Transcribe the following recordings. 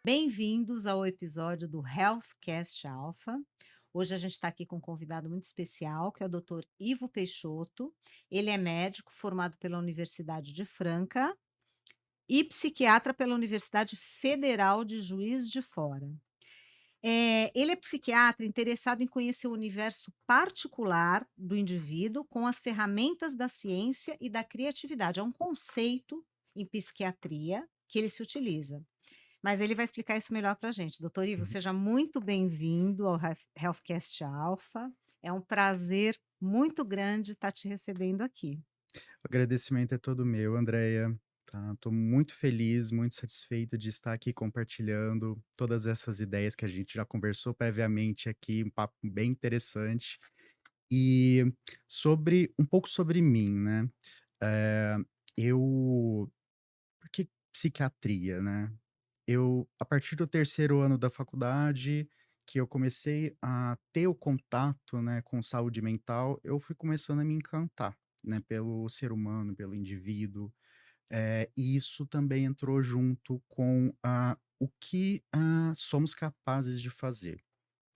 Bem-vindos ao episódio do Healthcast Alpha. Hoje a gente está aqui com um convidado muito especial, que é o Dr. Ivo Peixoto. Ele é médico formado pela Universidade de Franca e psiquiatra pela Universidade Federal de Juiz de Fora. Ele é psiquiatra interessado em conhecer o universo particular do indivíduo com as ferramentas da ciência e da criatividade. É um conceito em psiquiatria que ele se utiliza. Mas ele vai explicar isso melhor para a gente. Doutor Ivo, Uhum. seja muito bem-vindo ao Healthcast Alpha. É um prazer muito grande estar te recebendo aqui. O agradecimento é todo meu, Andréia. Tá? Tô muito feliz, muito satisfeito de estar aqui compartilhando todas essas ideias que a gente já conversou previamente aqui, um papo bem interessante. E um pouco sobre mim, né? Eh, eu Por que psiquiatria, né? A partir do terceiro ano da faculdade, que eu comecei a ter o contato, né, com saúde mental, eu fui começando a me encantar, né, pelo ser humano, pelo indivíduo. E isso também entrou junto com o que somos capazes de fazer,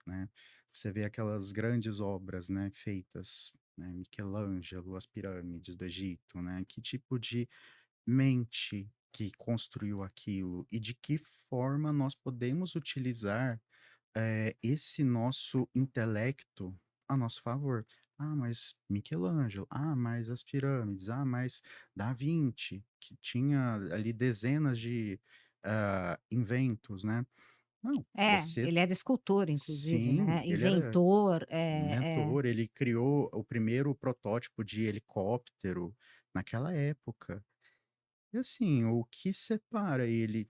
né? Você vê aquelas grandes obras, né, feitas, né, Michelangelo, as pirâmides do Egito, né? Que tipo de mente que construiu aquilo e de que forma nós podemos utilizar, esse nosso intelecto a nosso favor. Ah, mas Michelangelo, ah, mas as pirâmides, ah, mas Da Vinci, que tinha ali dezenas de, inventos, né. Não, você Ele era escultor, inclusive, sim, né? ele era Inventor, inventor, ele criou o primeiro protótipo de helicóptero naquela época. E assim, o que separa ele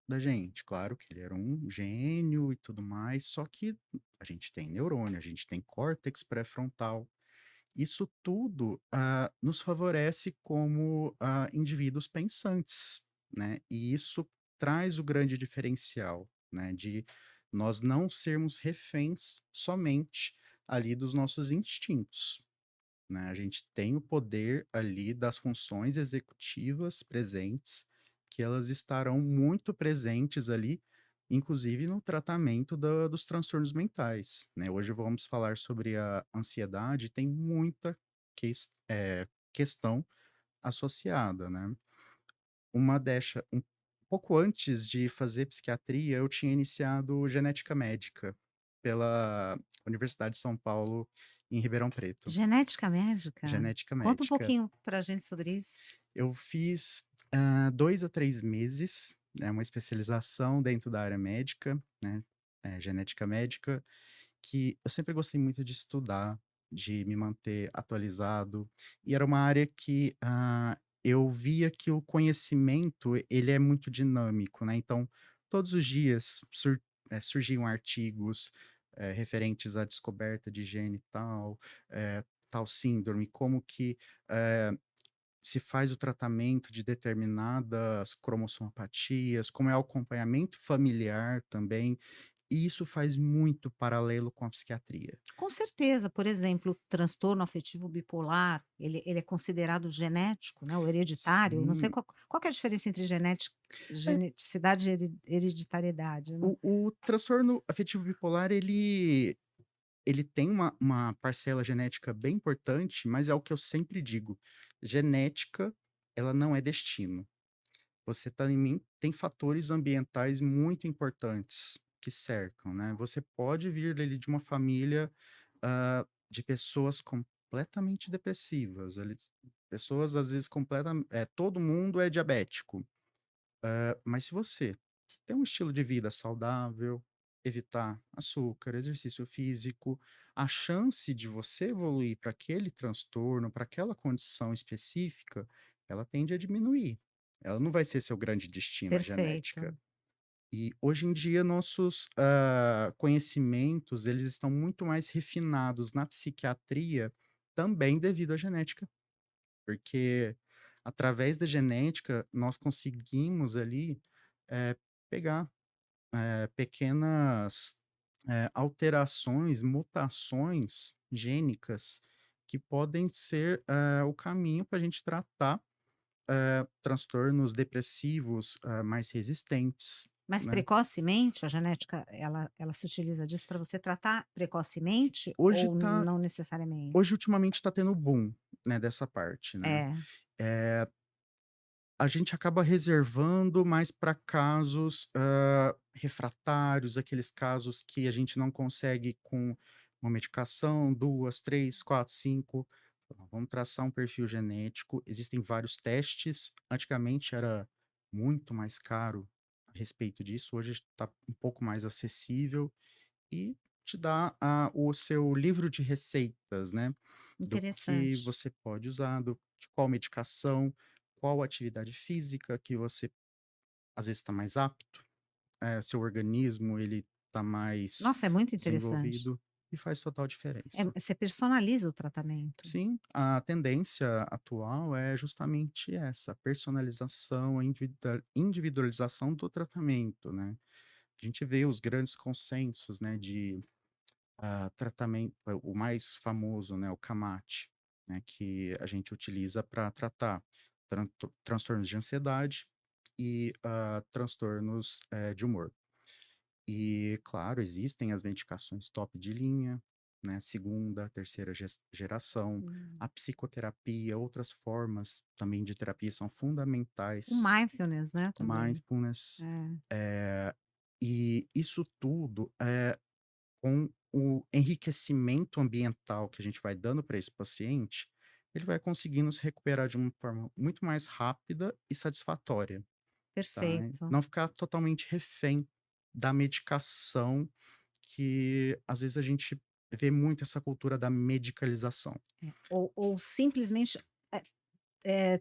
da gente? Claro que ele era um gênio e tudo mais, só que a gente tem neurônio, a gente tem córtex pré-frontal. Isso tudo nos favorece como indivíduos pensantes, né? E isso traz o grande diferencial, né? De nós não sermos reféns somente ali dos nossos instintos, né? A gente tem o poder ali das funções executivas presentes, que elas estarão muito presentes ali, inclusive no tratamento dos transtornos mentais, né? Hoje vamos falar sobre a ansiedade, tem muita questão associada, né? Um pouco antes de fazer psiquiatria, eu tinha iniciado genética médica pela Universidade de São Paulo, em Ribeirão Preto. genética médica? Genética Conta um médica. pouquinho para a gente sobre isso. Eu fiz, 2 a 3 meses, né, uma especialização dentro da área médica, né, genética médica, que eu sempre gostei muito de estudar, de me manter atualizado, e era uma área que, eu via que o conhecimento, ele é muito dinâmico, né, então todos os dias surgiam artigos, referentes à descoberta de gene tal, tal síndrome, como que, eh se faz o tratamento de determinadas cromossomopatias, como é o acompanhamento familiar também, e isso faz muito paralelo com a psiquiatria. Com certeza, por exemplo, o transtorno afetivo bipolar, ele é considerado genético, né, ou hereditário, não sei Sim, qual que é a diferença entre é, geneticidade e hereditariedade, né? o transtorno afetivo bipolar, ele tem uma parcela genética bem importante, mas é o que eu sempre digo, genética, ela não é destino. Você também tem fatores ambientais muito importantes que cercam, né. Você pode vir ali de uma família, de pessoas completamente depressivas, ali pessoas às vezes todo mundo é diabético, mas se você tem um estilo de vida saudável, evitar açúcar, exercício físico, a chance de você evoluir para aquele transtorno, para aquela condição específica, ela tende a diminuir. Ela não vai ser seu grande destino, a Perfeito. genética. E hoje em dia nossos, conhecimentos, eles estão muito mais refinados na psiquiatria, também devido à genética, porque através da genética nós conseguimos ali, pegar pequenas, alterações, mutações gênicas que podem ser, o caminho para a gente tratar, transtornos depressivos, mais resistentes. Mas né. precocemente a genética ela se utiliza disso para você tratar precocemente Hoje ou tá não necessariamente? hoje ultimamente tá tendo boom, né, dessa parte, né. É, Eh, a gente acaba reservando mais para casos, refratários, aqueles casos que a gente não consegue com uma medicação, 2, 3, 4, 5. Vamos traçar um perfil genético. Existem vários testes. Antigamente era muito mais caro a respeito disso, hoje está um pouco mais acessível e te dá o seu livro de receitas, né, do que interessante. você pode usar, de qual medicação, qual atividade física que você às vezes está mais apto, seu organismo ele está mais Nossa, é muito interessante. desenvolvido e faz total diferença. Você personaliza o tratamento. Sim, a tendência atual é justamente essa, a personalização, a individualização do tratamento, né. A gente vê os grandes consensos, né, de tratamento, o mais famoso, né, o CAMAT, né, que a gente utiliza para tratar transtornos de ansiedade e transtornos de humor. E, claro, existem as medicações top de linha, né, segunda, terceira geração, Hum. a psicoterapia, outras formas também de terapia são O fundamentais, mindfulness, né, também. mindfulness, É. eh, e isso tudo com o enriquecimento ambiental que a gente vai dando para esse paciente, ele vai conseguindo se recuperar de uma forma muito mais rápida e satisfatória, tá. Perfeito. Não ficar totalmente refém da medicação, que às vezes a gente vê muito essa cultura da medicalização. É. Ou simplesmente,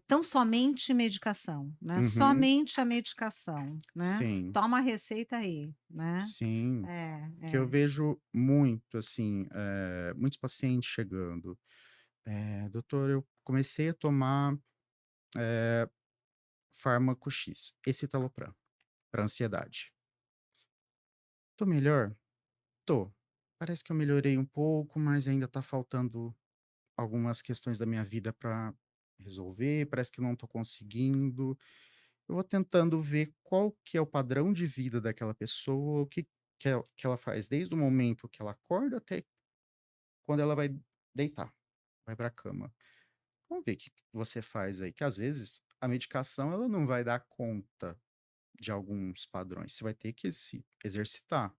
tão somente medicação, né, Uhum. somente a medicação, né. Sim, Toma a receita aí, né. sim. É, Que eu é. vejo muito, assim, muitos pacientes chegando: "Doutor, eu comecei a tomar, fármaco X, escitalopram, para ansiedade. Tô melhor? Tô. Parece que eu melhorei um pouco, mas ainda tá faltando algumas questões da minha vida para resolver, parece que não tô conseguindo". Eu vou tentando ver qual que é o padrão de vida daquela pessoa, o que ela faz desde o momento que ela acorda até quando ela vai deitar, vai pra cama. Vamos ver o que que você faz aí, que às vezes a medicação ela não vai dar conta de alguns padrões, você vai ter que se exercitar.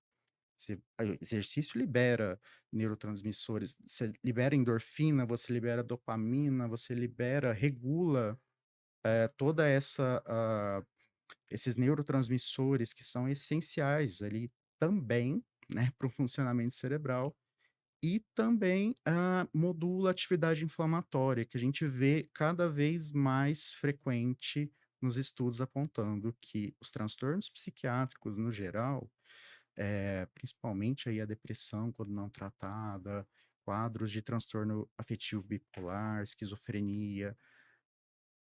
Exercício libera neurotransmissores, você libera endorfina, você libera dopamina, você libera, regula, toda esses neurotransmissores que são essenciais ali também, né, para o funcionamento cerebral e também, modula a atividade inflamatória, que a gente vê cada vez mais frequente nos estudos apontando que os transtornos psiquiátricos no geral, principalmente aí a depressão quando não tratada, quadros de transtorno afetivo bipolar, esquizofrenia,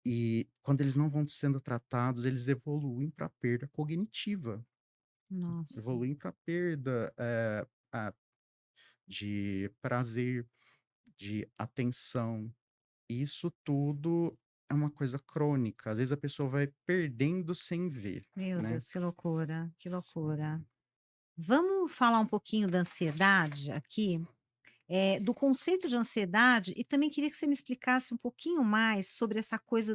e quando eles não vão sendo tratados, eles evoluem para perda cognitiva, Nossa, evoluem para perda, de prazer, de atenção. Isso tudo é uma coisa crônica, às vezes a pessoa vai perdendo sem ver, meu né. Deus, que loucura, que loucura. Sim. Vamos falar um pouquinho da ansiedade aqui? Do conceito de ansiedade e também queria que você me explicasse um pouquinho mais sobre essa coisa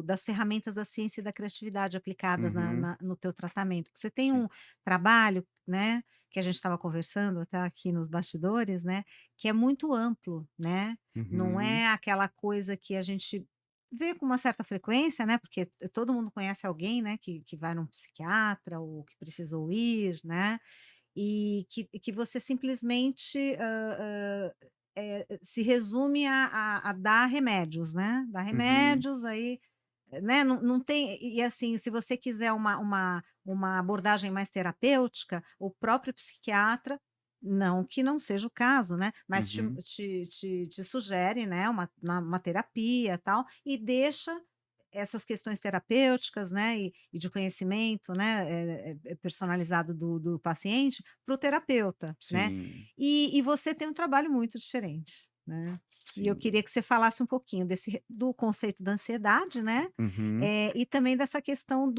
das ferramentas da ciência e da criatividade aplicadas Uhum. no teu tratamento. Porque você tem Sim. um trabalho, né, que a gente estava conversando até aqui nos bastidores, né, que é muito amplo, né, não Uhum. é aquela coisa que a gente vê com uma certa frequência, né, porque todo mundo conhece alguém, né, que vai num psiquiatra ou que precisou ir, né, e que você simplesmente, se resume a dar remédios, né, dar Uhum. remédios, aí, né, não tem assim, se você quiser uma abordagem mais terapêutica, o próprio psiquiatra, não que não seja o caso, né, mas Uhum. te sugere, né, uma terapia, tal, e deixa essas questões terapêuticas, né, e de conhecimento, né, personalizado do paciente para o terapeuta, né. Sim. E você tem um trabalho muito diferente. né. E eu sim. queria que você falasse um pouquinho do conceito da ansiedade, né, Uhum, e também dessa questão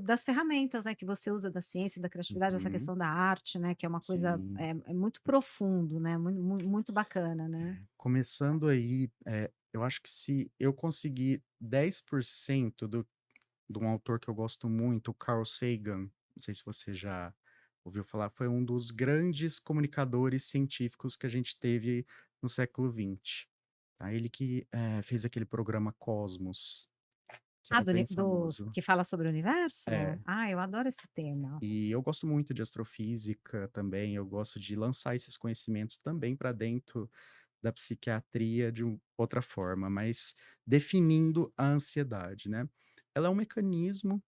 das ferramentas, né, que você usa da ciência, da criatividade, essa uhum, questão da arte, né, que é uma coisa, sim. é muito profundo, né, muito bacana, né. Começando aí, eu acho que se eu conseguir 10% de um autor que eu gosto muito, o Carl Sagan, não sei se você já ouviu falar, foi um dos grandes comunicadores científicos que a gente teve no século XX, tá. Ele que, fez aquele programa Cosmos, que Ah, era bem do famoso. que fala sobre o universo? É. Ah, eu adoro esse tema. E eu gosto muito de astrofísica também, eu gosto de lançar esses conhecimentos também para dentro da psiquiatria de outra forma, mas definindo a ansiedade, né. Ela é um mecanismo,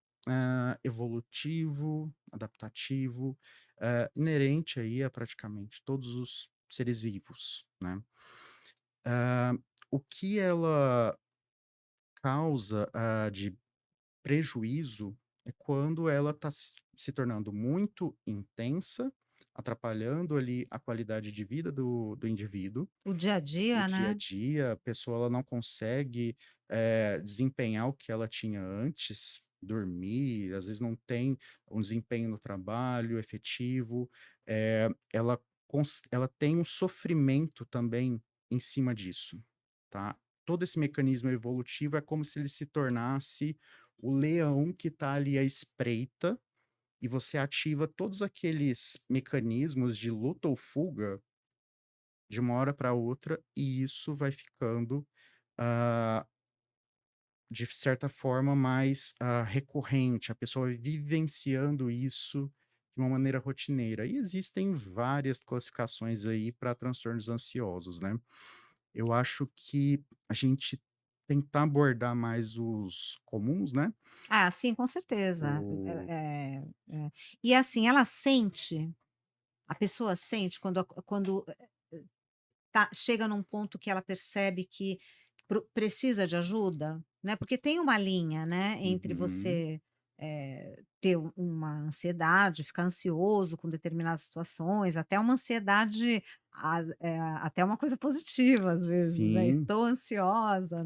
evolutivo, adaptativo, inerente aí a praticamente todos os seres vivos, né. O que ela causa, de prejuízo é quando ela está se tornando muito intensa, atrapalhando ali a qualidade de vida do indivíduo. O dia a O dia, dia a né. dia, a pessoa ela não consegue, desempenhar o que ela tinha antes, dormir, às vezes não tem um desempenho no trabalho efetivo, ela tem um sofrimento também em cima disso, tá. Todo esse mecanismo evolutivo é como se ele se tornasse o leão que está ali à espreita, e você ativa todos aqueles mecanismos de luta ou fuga de uma hora para outra, e isso vai ficando, ah, de certa forma, mais, recorrente, a pessoa vai vivenciando isso de uma maneira rotineira. E existem várias classificações aí para transtornos ansiosos, né. Eu acho que a gente tentar abordar mais os comuns, né, Ah, sim, com certeza. o E assim, ela sente, a pessoa sente quando chega num ponto que ela percebe que precisa de ajuda, né, porque tem uma linha, né, entre uhum, você, ter uma ansiedade, ficar ansioso com determinadas situações, até uma ansiedade, até uma coisa positiva às vezes, né, sim, "Estou ansiosa",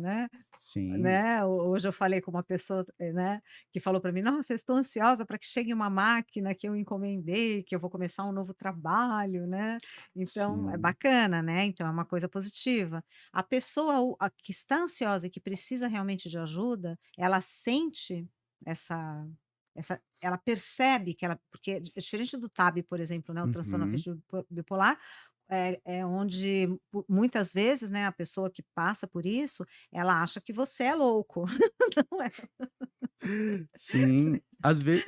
sim, né, hoje eu falei com uma pessoa, né, que falou para mim: "Nossa, eu estou ansiosa para que chegue uma máquina que eu encomendei, que eu vou começar um novo trabalho", né. Então é sim, bacana, né, então é uma coisa positiva. A pessoa a que está ansiosa e que precisa realmente de ajuda, ela sente essa ela percebe que ela, porque é diferente do TAB, por exemplo, né, o transtorno uhum. afetivo bipolar, é onde muitas vezes, né, a pessoa que passa por isso, ela acha que você é louco, não é, Sim,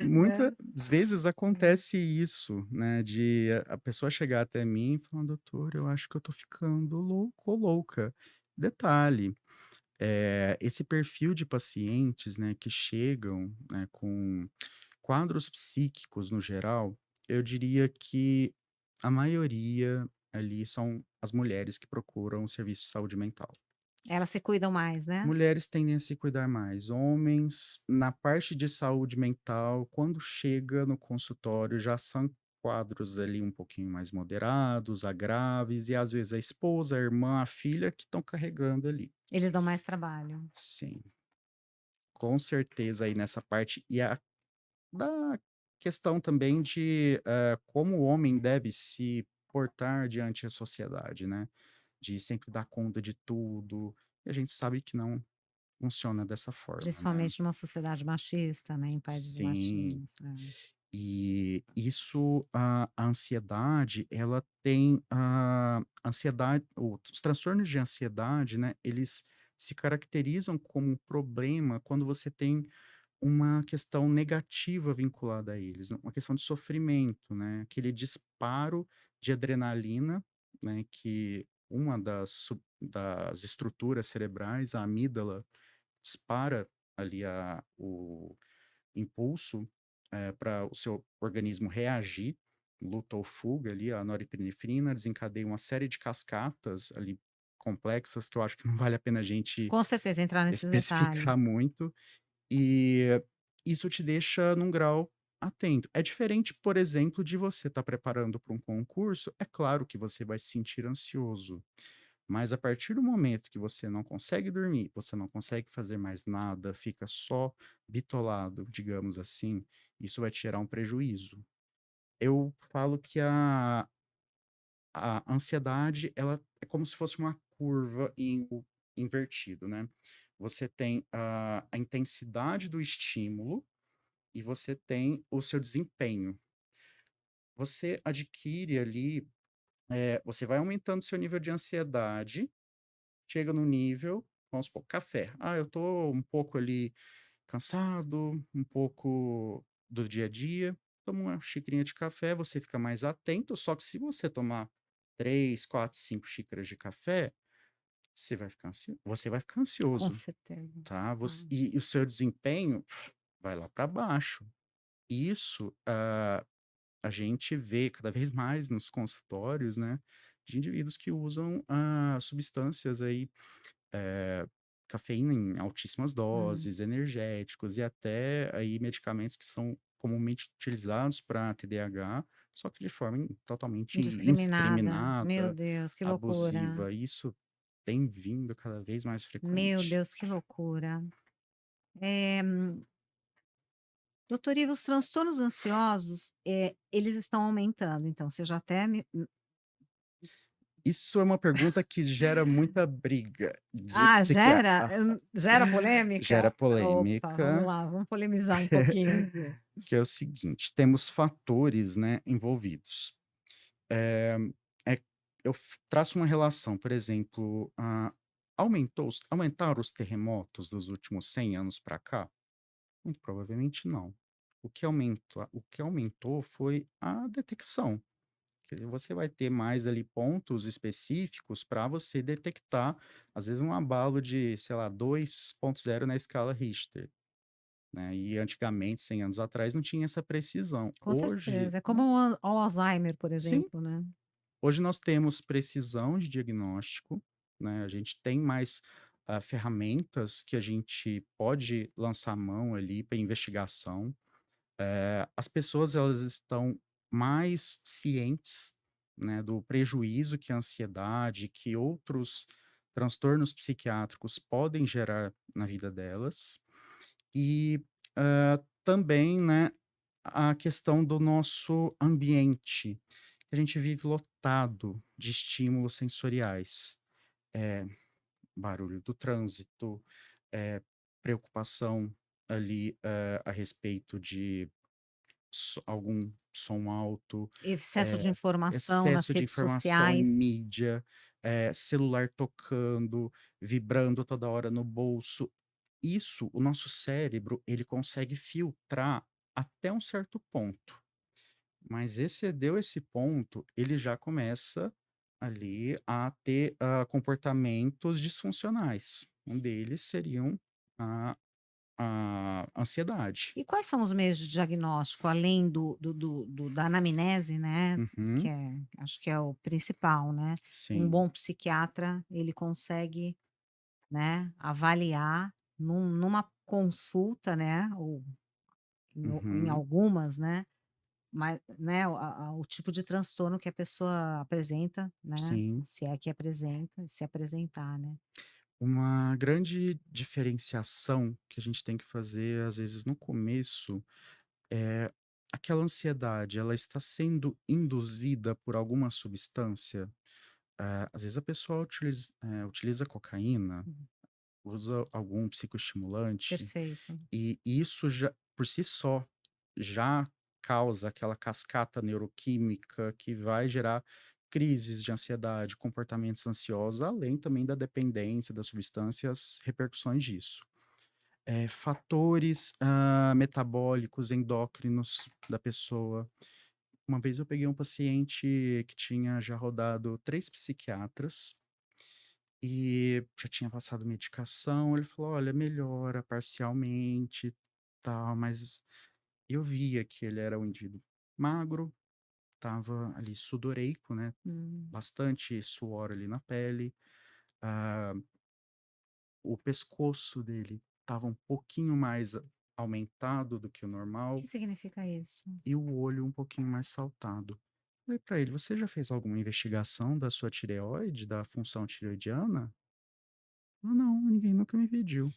né. muitas vezes acontece isso, né, de a pessoa chegar até mim e falar: "Doutor, eu acho que eu tô ficando louco ou louca". Detalhe, esse perfil de pacientes, né, que chegam, né, com quadros psíquicos no geral, eu diria que a maioria ali são as mulheres que procuram o serviço de saúde mental. Elas se cuidam mais, né. Mulheres tendem a se cuidar mais. Homens, na parte de saúde mental, quando chega no consultório, já são quadros ali um pouquinho mais moderados, a graves, e às vezes a esposa, a irmã, a filha que estão carregando ali. Eles dão mais trabalho. Sim, com certeza aí nessa parte. E a da questão também de como o homem deve se portar diante da sociedade, né? De sempre dar conta de tudo. E a gente sabe que não funciona dessa forma, né? Principalmente numa sociedade machista, né, em países Sim, machistas, é. e isso, a ansiedade, ela tem a ansiedade os transtornos de ansiedade, né, eles se caracterizam como um problema quando você tem uma questão negativa vinculada a eles, né, uma questão de sofrimento, né, aquele disparo de adrenalina, né, que uma das estruturas cerebrais, a amígdala, dispara ali o impulso, para o seu organismo reagir, luta ou fuga ali, a norepinefrina desencadeia uma série de cascatas ali complexas que eu acho que não vale a pena a gente Com certeza, entrar nesses detalhes. especificar muito, e isso te deixa num grau atento. É diferente, por exemplo, de você estar preparando para um concurso, é claro que você vai se sentir ansioso, Mas a partir do momento que você não consegue dormir, você não consegue fazer mais nada, fica só bitolado, digamos assim, isso vai te gerar um prejuízo. Eu falo que a ansiedade, ela é como se fosse uma curva em o invertido, né. Você tem a intensidade do estímulo e você tem o seu desempenho. Você adquire ali, você vai aumentando seu nível de ansiedade, chega no nível, vamos supor, café. "Ah, eu tô um pouco ali cansado, um pouco do dia a dia", toma uma xicrinha de café, você fica mais atento, só que se você tomar 3, 4, 5 xícaras de café, você vai ficar Com ansioso, certeza. tá. Ah, E o seu desempenho vai lá para baixo. Isso, a gente vê cada vez mais nos consultórios, né, de indivíduos que usam, substâncias aí, eh, cafeína em altíssimas hum. doses, energéticos e até aí medicamentos que são comumente utilizados para TDAH, só que de forma totalmente Indiscriminada. Meu indiscriminada, Deus, que loucura. abusiva. Isso tem vindo cada vez mais Meu frequente. Deus, que loucura. Eh, doutor Ivo, os transtornos ansiosos, eles estão aumentando, então você já até me Isso é uma pergunta que gera muita briga de ah, gera? psiquiatra. Gera Gera polêmica? Opa, vamos polêmica. lá, vamos polemizar um pouquinho aqui. Que é o seguinte, temos fatores, né, envolvidos. Eh, eh, eu traço uma relação, por exemplo, aumentaram os terremotos dos últimos 100 anos para cá? Muito provavelmente não. O que aumentou foi a detecção, que você vai ter mais ali pontos específicos para você detectar, às vezes, um abalo de, sei lá, 2,0 na escala Richter. Né, e antigamente, 100 anos atrás, não tinha essa precisão. Com Hoje certeza, é como o Alzheimer, por sim, exemplo, né. hoje nós temos precisão de diagnóstico, né, a gente tem mais, ferramentas que a gente pode lançar a mão ali para investigação. As pessoas elas estão mais cientes, né, do prejuízo que a ansiedade, que outros transtornos psiquiátricos podem gerar na vida delas. E, também, né, a questão do nosso ambiente, que a gente vive lotado de estímulos sensoriais, eh, barulho do trânsito, preocupação ali, a respeito de algum som alto, Excesso de eh, informação nas excesso de redes informação em sociais. mídia, celular tocando, vibrando toda hora no bolso. Isso, o nosso cérebro, ele consegue filtrar até um certo ponto, mas excedeu esse ponto, ele já começa ali a ter, comportamentos disfuncionais. Um deles seriam a a ansiedade. E quais são os meios de diagnóstico, além da anamnese, né, que Uhum, acho que é o principal, né. Um sim. bom psiquiatra, ele consegue, né, avaliar numa consulta, né, ou em Uhum, algumas, né, mas, né, o tipo de transtorno que a pessoa apresenta, né, sim. se é que apresenta, se apresentar, né. Uma grande diferenciação que a gente tem que fazer, às vezes, no começo, é aquela ansiedade, ela está sendo induzida por alguma substância? Às vezes a pessoa utiliza cocaína, Uhum. usa algum psicoestimulante, Perfeito. e isso já, por si só, já causa aquela cascata neuroquímica que vai gerar crises de ansiedade, comportamentos ansiosos, além também da dependência das substâncias, repercussões disso. Fatores, metabólicos, endócrinos da pessoa. Uma vez eu peguei um paciente que tinha já rodado 3 psiquiatras e já tinha passado medicação, ele falou: "Olha, melhora parcialmente, tal", mas eu via que ele era um indivíduo magro, estava ali sudoreico, né, Hum. bastante suor ali na pele, ah, o pescoço dele estava um pouquinho mais aumentado do que o O que normal significa isso? e o olho um pouquinho mais saltado. falei para ele: "Você já fez alguma investigação da sua tireoide, da função tireoidiana?" "Ah, não, ninguém nunca me pediu."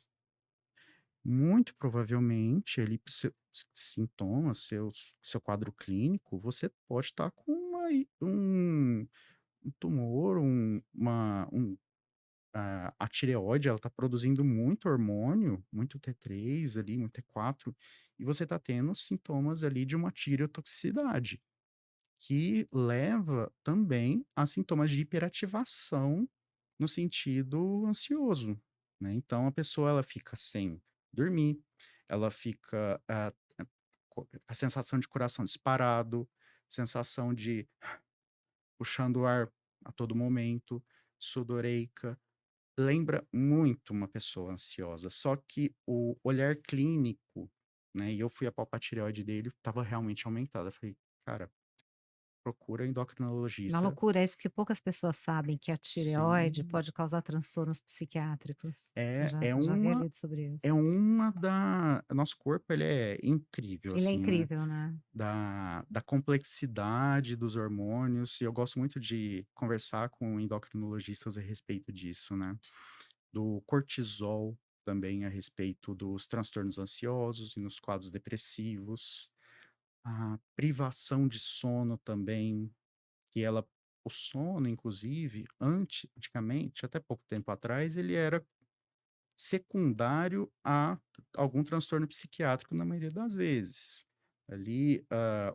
Muito provavelmente, ele seu sintomas, seu quadro clínico, você pode estar com um tumor, a tireoide, ela está produzindo muito hormônio, muito T3 ali, muito T4, e você está tendo sintomas ali de uma tireotoxicidade, que leva também a sintomas de hiperativação no sentido ansioso, né. Então a pessoa ela fica sem dormir, ela fica, com a sensação de coração disparado, sensação de puxando o ar a todo momento, sudoreica, lembra muito uma pessoa ansiosa, só que o olhar clínico, né, e eu fui apalpar a tireoide dele, estava realmente aumentada, eu falei: "Cara, procura Uma endocrinologista." loucura, é isso, porque poucas pessoas sabem que a tireoide Sim, pode causar transtornos psiquiátricos. Eu é já é já vi uma ali sobre isso. é uma da nosso corpo ele é incrível, Ele é assim, né, incrível, né. da complexidade dos hormônios, e eu gosto muito de conversar com endocrinologistas a respeito disso, né, do cortisol, também a respeito dos transtornos ansiosos e nos quadros depressivos, a privação de sono também, que ela o sono inclusive antigamente, até pouco tempo atrás, ele era secundário a algum transtorno psiquiátrico na maioria das vezes. Ali,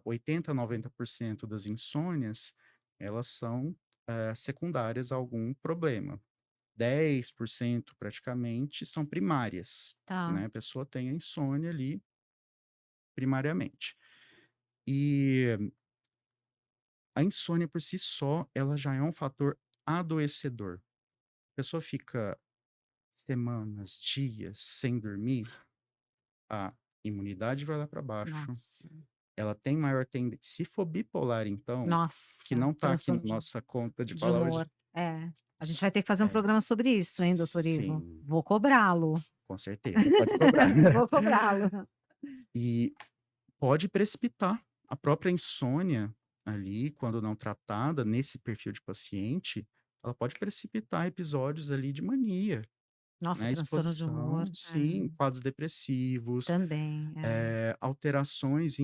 80 a 90% das insônias, elas são, secundárias a algum problema. 10% praticamente são primárias, Tá, né, a pessoa tem a insônia ali primariamente. E a insônia por si só, ela já é um fator adoecedor. A pessoa fica semanas, dias sem dormir, a imunidade vai lá para baixo, nossa. ela tem maior tendência, se for bipolar então, que Nossa, não tá aqui na transtorno nossa conta de de falar hoje. humor. É. A gente vai ter que fazer um É, programa sobre isso, hein, doutor Ivo. sim, Vou cobrá-lo. com certeza, pode cobrar. Vou cobrá-lo. E pode precipitar a própria insônia ali, quando não tratada nesse perfil de paciente, ela pode precipitar episódios ali de mania, Nossa, né, transtorno de humor, exposição, sim, quadros depressivos, também, é. alterações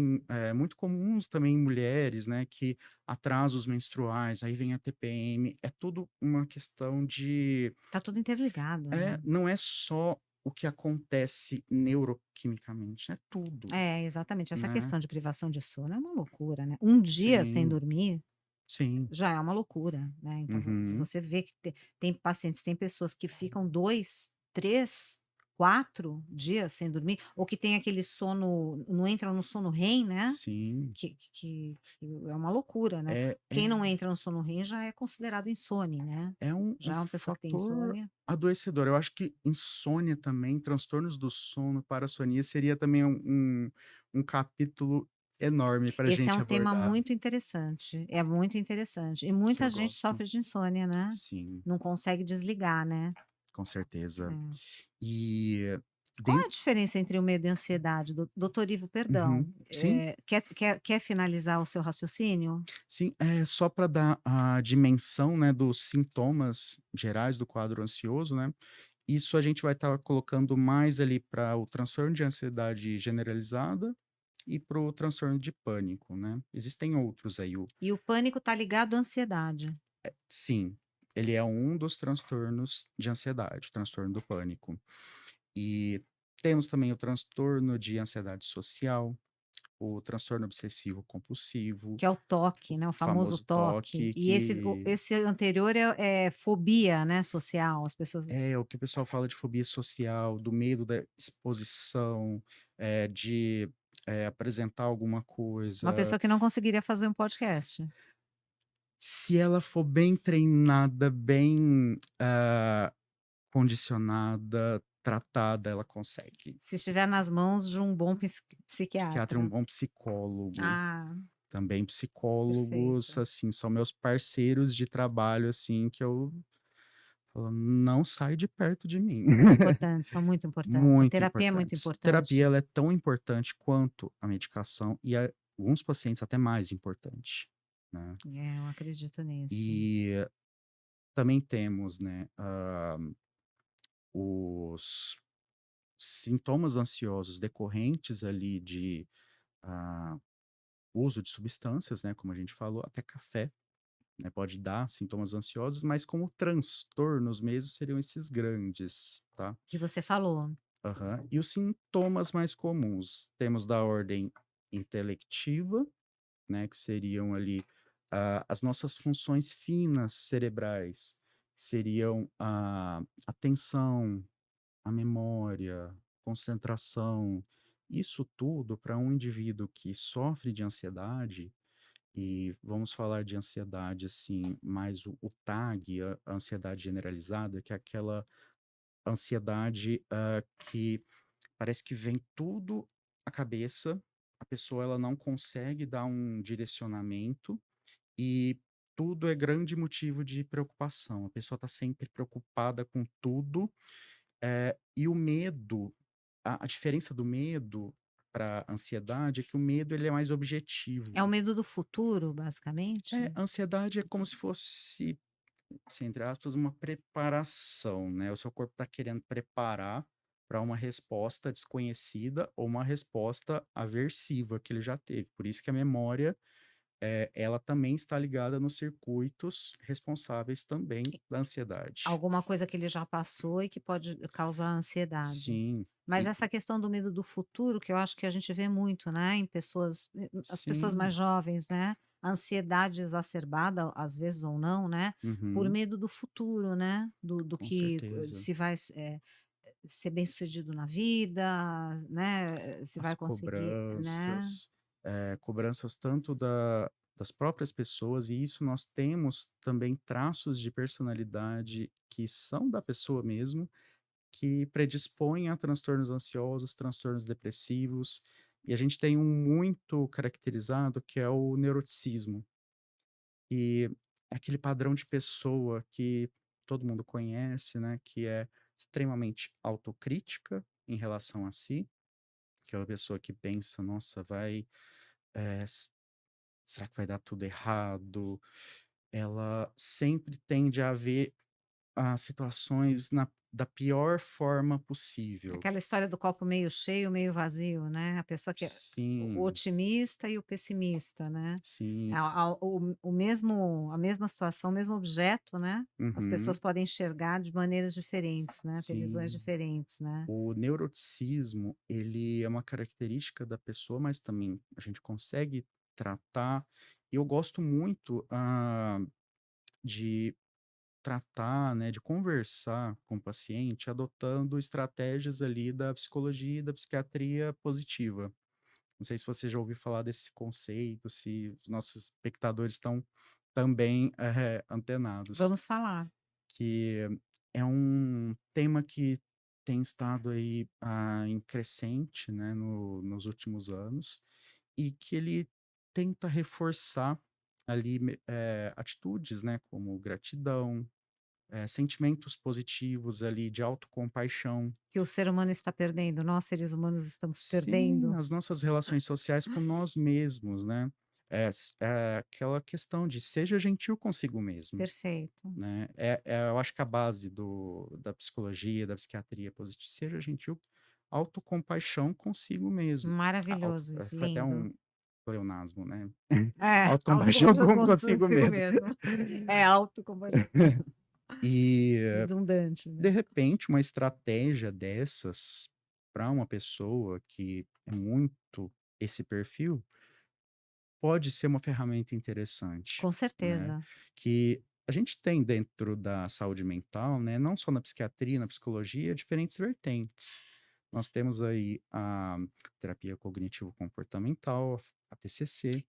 muito comuns também em mulheres, né, que atrasos menstruais, aí vem a TPM, é tudo uma questão de Tá tudo interligado, né. não é só o que acontece neuroquimicamente, é tudo, É, exatamente, essa né. questão de privação de sono é uma loucura, né. Um dia sem Sim, dormir sim. já é uma loucura, né, então Uhum. você vê que tem pacientes, tem pessoas que ficam 2, 3, 4 dias sem dormir, ou que tem aquele sono, não entram no sono REM, né, Sim. que é uma loucura, né. É Quem é não entra no sono REM já é considerado insone, né, é um já é uma pessoa que tem fator insônia. adoecedor. Eu acho que insônia também, transtornos do sono, parassonia, seria também um capítulo enorme para a Esse é gente um tema abordar, muito interessante, é muito interessante. E que muita eu gente gosto. sofre de insônia, né, Sim, não consegue desligar, né. com certeza. É. E Qual é a dentro diferença entre o medo e a ansiedade? Doutor Ivo, uhum. perdão, Sim, quer finalizar o seu raciocínio? sim. Só para dar a dimensão, né, dos sintomas gerais do quadro ansioso, né. Isso a gente vai estar colocando mais ali para o transtorno de ansiedade generalizada e para o transtorno de pânico, né. Existem outros aí, E o pânico está ligado à ansiedade. sim, ele é um dos transtornos de ansiedade, o transtorno do pânico. E temos também o transtorno de ansiedade social, o transtorno obsessivo compulsivo, Que é o toque, o né, o famoso famoso toque. TOC, E que esse anterior é fobia, né, social, as pessoas, é o que o pessoal fala de fobia social, do medo da exposição, de, apresentar alguma uma coisa. pessoa que não conseguiria fazer um podcast. Se ela for bem treinada, bem, condicionada, tratada, ela consegue. Se estiver nas mãos de um bom Psiquiatra é um psiquiatra. bom psicólogo, Ah, também psicólogos, perfeito. assim, são meus parceiros de trabalho, assim, que eu falo: "Não sai de perto de mim." São importantes, são muito importantes. A Muito terapia é muito importantes. Terapia, importante. ela é tão importante quanto a medicação e alguns pacientes até mais importante, né. É, eu acredito nisso. E também temos, né, os sintomas ansiosos decorrentes ali de, ah, uso de substâncias, né, como a gente falou, até café, né, pode dar sintomas ansiosos, mas como transtornos mesmo seriam esses grandes, tá. Que você falou. Aham. E os sintomas mais comuns, temos da ordem intelectiva, né, que seriam ali, as nossas funções finas cerebrais, seriam a atenção, a memória, concentração. Isso tudo para um indivíduo que sofre de ansiedade, e vamos falar de ansiedade, assim, mais o TAG, a ansiedade generalizada, que é aquela ansiedade, que parece que vem tudo à cabeça, a pessoa ela não consegue dar um direcionamento e tudo é grande motivo de preocupação. A pessoa está sempre preocupada com tudo, e o medo, a diferença do medo para ansiedade é que o medo ele é mais É o objetivo. medo do futuro, basicamente? A ansiedade é como se fosse, assim, entre aspas, uma preparação, né, o seu corpo está querendo preparar para uma resposta desconhecida ou uma resposta aversiva que ele já teve. Por isso que a memória, ela também está ligada nos circuitos responsáveis também da ansiedade. Alguma coisa que ele já passou e que pode causar ansiedade. Sim, Mas e essa questão do medo do futuro, que eu acho que a gente vê muito, né, em pessoas, as pessoas mais sim, jovens, né, a ansiedade exacerbada, às vezes ou não, né, por uhum, medo do futuro, né, do com que certeza. se vai ser bem-sucedido na vida, né, se As vai conseguir, né. cobranças, cobranças tanto das próprias pessoas, e isso nós temos também traços de personalidade que são da pessoa mesmo, que predispõem a transtornos ansiosos, transtornos depressivos, e a gente tem um muito caracterizado que é o neuroticismo. E é aquele padrão de pessoa que todo mundo conhece, né, que é extremamente autocrítica em relação a si, aquela pessoa que pensa: "Nossa, vai, eh, s será que vai dar tudo errado?". Ela sempre tende a ver as situações da pior forma possível. Aquela história do copo meio cheio, meio vazio, né, a pessoa que é o Sim, otimista e o pessimista, né. sim. O mesmo a mesma situação, o mesmo objeto, né, as pessoas Uhum, podem enxergar de maneiras diferentes, né, ter visões sim. diferentes, né. O neuroticismo, ele é uma característica da pessoa, mas também a gente consegue tratar. Eu gosto muito, de tratar, né, de conversar com o paciente adotando estratégias ali da psicologia e da psiquiatria positiva. Não sei se você já ouviu falar desse conceito, se os nossos espectadores estão também, antenados. Vamos falar. Que é um tema que tem estado aí, em crescente, né, nos últimos anos, e que ele tenta reforçar ali atitudes, né, como gratidão, sentimentos positivos ali de autocompaixão. Que o ser humano está perdendo, nós seres humanos estamos Sim, perdendo. as nossas relações sociais com nós mesmos, né. É aquela questão de seja gentil consigo mesmo. Perfeito. Né, eu acho que a base da psicologia, da psiquiatria positiva seja gentil, autocompaixão consigo mesmo. Maravilhoso isso, Foi até lindo. um pleonasmo, né. É, Autocompaixão consigo consigo mesmo. mesmo. É autocompaixão. E, Redundante, de né. repente, uma estratégia dessas, para uma pessoa que é muito esse perfil, pode ser uma ferramenta interessante, Com né, certeza. que a gente tem dentro da saúde mental, né, não só na psiquiatria, na psicologia, diferentes vertentes. Nós temos aí a terapia cognitivo-comportamental, a TCC.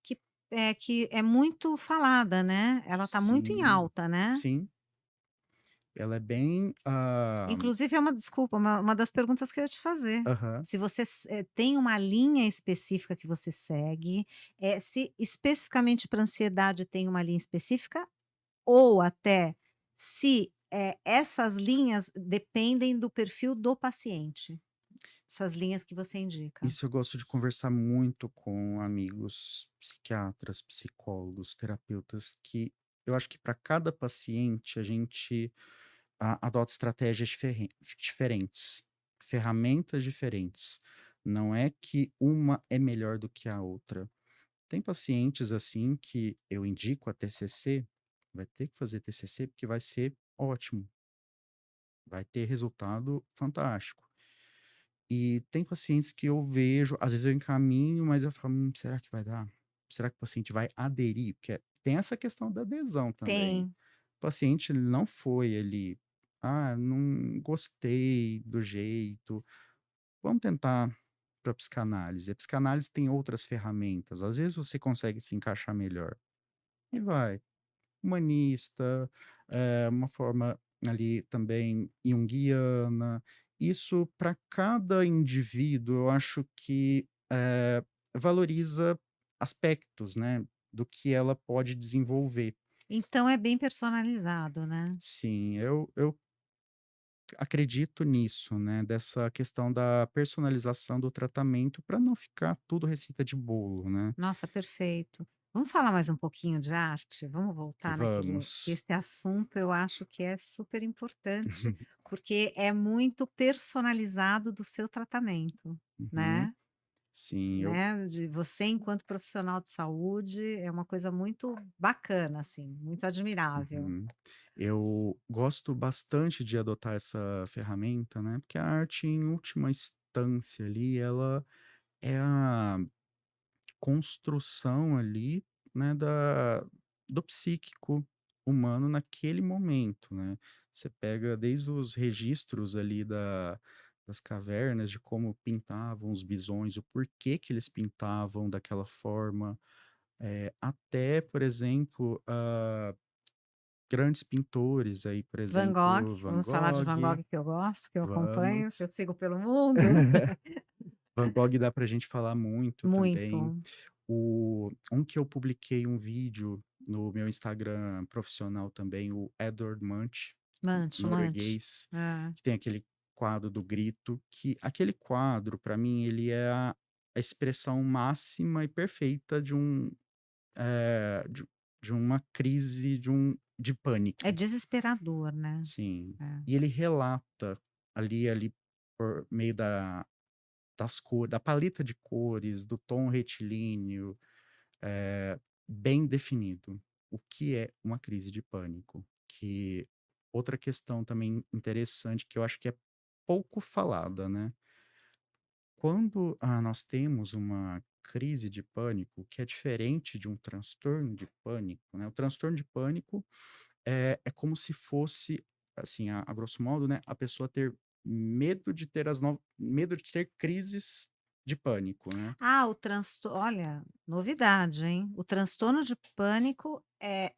Que é muito falada, né, ela está muito em Sim, alta, né. sim, ela é bem, Inclusive é uma desculpa, uma das perguntas que eu ia te fazer. aham. Se você tem uma linha específica que você segue, se especificamente para ansiedade tem uma linha específica, ou até se, essas linhas dependem do perfil do paciente. essas linhas que você indica? Isso eu gosto de conversar muito com amigos psiquiatras, psicólogos, terapeutas, que eu acho que para cada paciente a gente adota estratégias diferentes, ferramentas diferentes. Não é que uma é melhor do que a outra. Tem pacientes assim que eu indico a TCC, vai ter que fazer TCC porque vai ser ótimo, vai ter resultado fantástico. E tem pacientes que eu vejo, às vezes eu encaminho, mas eu falo: será que vai dar? Será que o paciente vai aderir?" Porque tem essa questão da adesão também. Tem. O paciente ele não foi ele: "Ah, não gostei do jeito, vamos tentar para psicanálise." A psicanálise tem outras ferramentas, às vezes você consegue se encaixar melhor. E vai. Humanista, uma forma ali também junguiana. Isso para cada indivíduo, eu acho que, valoriza aspectos, né, do que ela pode desenvolver. Então é bem personalizado, né. Sim, eu acredito nisso, né, dessa questão da personalização do tratamento para não ficar tudo receita de bolo, né. Nossa, perfeito. Vamos falar mais um pouquinho de arte? Vamos voltar naquele que Vamos. esse assunto eu acho que é super importante, porque é muito personalizado do seu tratamento, Uhum. né. Sim, eu Né, de você enquanto profissional de saúde, é uma coisa muito bacana, assim, muito admirável. Uhum. Eu gosto bastante de adotar essa ferramenta, né, porque a arte, em última instância ali, ela é a construção ali, né, do psíquico humano naquele momento, né. Você pega desde os registros ali das cavernas, de como pintavam os bisões, o porquê que eles pintavam daquela forma, até, por exemplo, grandes pintores aí, por Van Gogh, exemplo, Van vamos falar de Van Gogh, Gogh que eu gosto, que eu acompanho, que vamos. eu sigo pelo mundo. Van Gogh dá pra gente falar muito também. Muito. Um que eu publiquei um vídeo no meu Instagram profissional também, o Edward Munch, Munch, Munch. norueguês, É. que tem aquele quadro do grito, que aquele quadro, para mim, ele é a expressão máxima e perfeita de de uma crise, de É pânico. desesperador, né. Sim. É. E ele relata ali por meio da paleta de cores, do tom retilíneo, bem definido, o que é uma crise de pânico. Que outra questão também interessante que eu acho que é pouco falada, né. Quando, nós temos uma crise de pânico, que é diferente de um transtorno de pânico, né, o transtorno de pânico é como se fosse, assim, a grosso modo, né, a pessoa ter medo de ter crises de pânico, né. Ah, o transto olha, novidade, hein. O transtorno de pânico é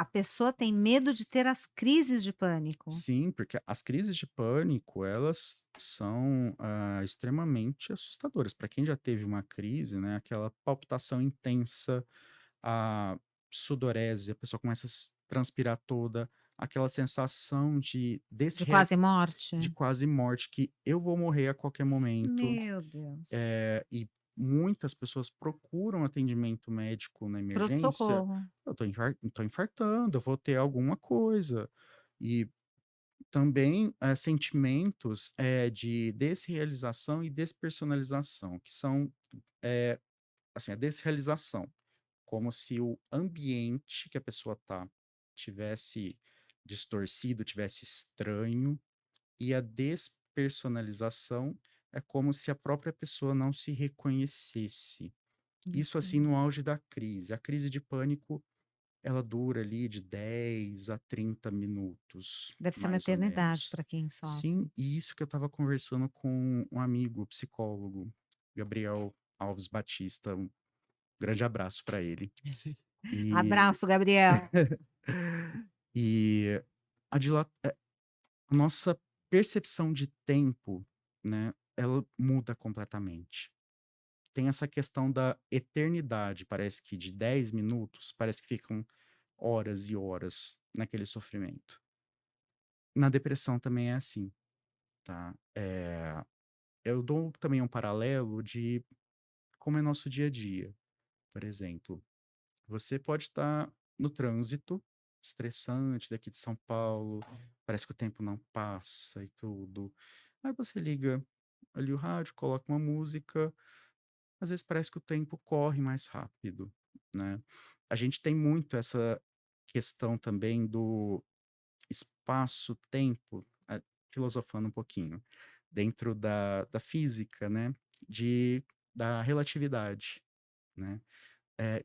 a pessoa tem medo de ter as crises de pânico. Sim, porque as crises de pânico, elas são, extremamente assustadoras. Para quem já teve uma crise, né, aquela palpitação intensa, a sudorese, a pessoa começa a transpirar toda, aquela sensação De quase de morte? quase morte, que eu vou morrer a qualquer momento, Meu Deus. e muitas pessoas procuram atendimento médico na emergência: Pronto-socorro. "Eu tô infartando, eu vou ter alguma coisa". E também, sentimentos, de desrealização e despersonalização, que são, eh, assim, a desrealização, como se o ambiente que a pessoa tá tivesse distorcido, tivesse estranho, e a despersonalização é como se a própria pessoa não se reconhecesse. Meu Isso, assim, no Deus. auge da crise. A crise de pânico, ela dura ali de 10 a 30 minutos, Deve ser uma mais ou eternidade menos. para quem Sim, sofre. e isso que eu estava conversando com um amigo psicólogo, Gabriel Alves Batista, um grande abraço para ele. E Abraço, Gabriel. e a a nossa percepção de tempo, né, ela muda completamente. Tem essa questão da eternidade, parece que de 10 minutos, parece que ficam horas e horas naquele sofrimento. Na depressão também é assim. tá? Eu dou também um paralelo de como é nosso dia a dia. Por exemplo, você pode estar no trânsito, estressante daqui de São Paulo, parece que o tempo não passa e tudo. Aí você liga ali o rádio, coloca uma música, às vezes parece que o tempo corre mais rápido, né? A gente tem muito essa questão também do espaço-tempo, filosofando um pouquinho, dentro da física, né? De, da relatividade, né?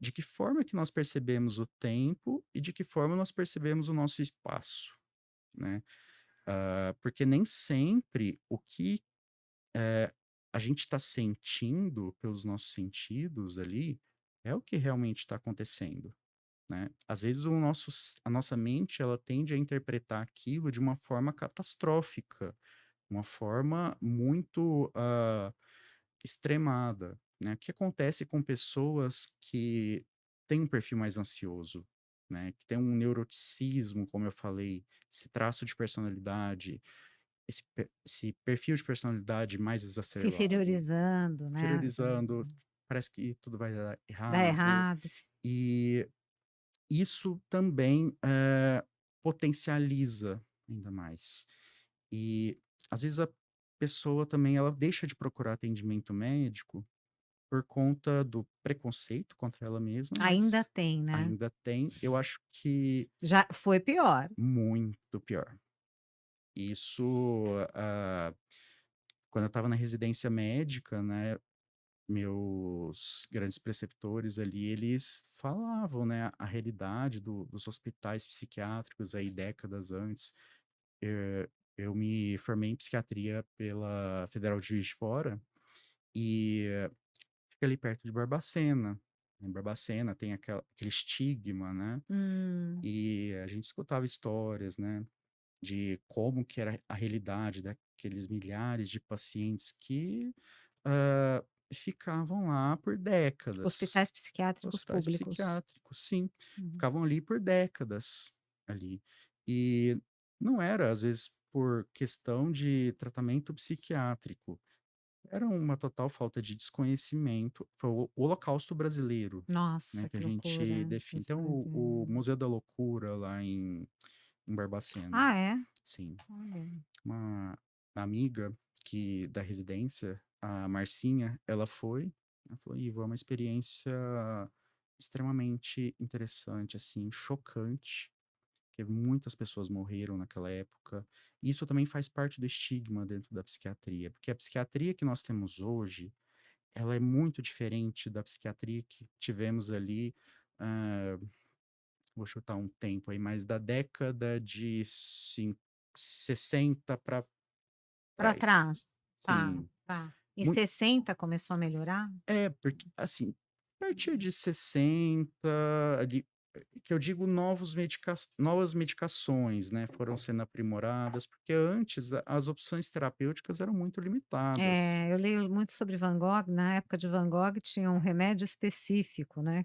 De que forma que nós percebemos o tempo e de que forma nós percebemos o nosso espaço, né? Porque nem sempre o que a gente está sentindo pelos nossos sentidos ali é o que realmente está acontecendo, né? Às vezes a nossa mente ela tende a interpretar aquilo de uma forma catastrófica, uma forma muito extremada, né? O que acontece com pessoas que têm um perfil mais ansioso, né? Que tem um neuroticismo, como eu falei, esse traço de personalidade, esse perfil de personalidade mais Se exacerbado, inferiorizando, né, priorizando, parece que tudo vai dar dá errado, errado. e isso também potencializa ainda mais. E às vezes a pessoa também ela deixa de procurar atendimento médico por conta do preconceito contra ela mesma, Ainda mas tem, né. ainda tem. Eu acho que Já foi pior. muito pior. Isso, quando eu estava na residência médica, né, meus grandes preceptores ali, eles falavam, né, a realidade dos hospitais psiquiátricos aí décadas antes. Eu me formei em psiquiatria pela Federal de Juiz de Fora e fica ali perto de Barbacena. Em Barbacena tem aquele estigma, né? Hum. E a gente escutava histórias, né, de como que era a realidade daqueles milhares de pacientes que ah, ficavam lá por décadas. Hospitais psiquiátricos Hospitais públicos. psiquiátricos, sim, Uhum. ficavam ali por décadas ali. E não era, às vezes, por questão de tratamento psiquiátrico, era uma total falta de desconhecimento. Foi o Holocausto brasileiro, né, Nossa, que a que gente loucura. define. Isso Tem não o entendo. Museu da Loucura lá em Barbacena. Ah, é? Sim, Olha. uma amiga da residência, a Marcinha, ela falou: "Ivo, é uma experiência extremamente interessante, assim, chocante, porque muitas pessoas morreram naquela época". Isso também faz parte do estigma dentro da psiquiatria, porque a psiquiatria que nós temos hoje, ela é muito diferente da psiquiatria que tivemos ali, hã, vou chutar um tempo aí, mas da década de 60 para Pra trás. trás. Tá, Sim, tá. Em mui 60 começou a melhorar? porque, assim, a partir de 60 ali, que eu digo novas medicações, né, foram sendo aprimoradas, porque antes as opções terapêuticas eram muito limitadas. É, eu leio muito sobre Van Gogh, na época de Van Gogh tinha um remédio específico, né,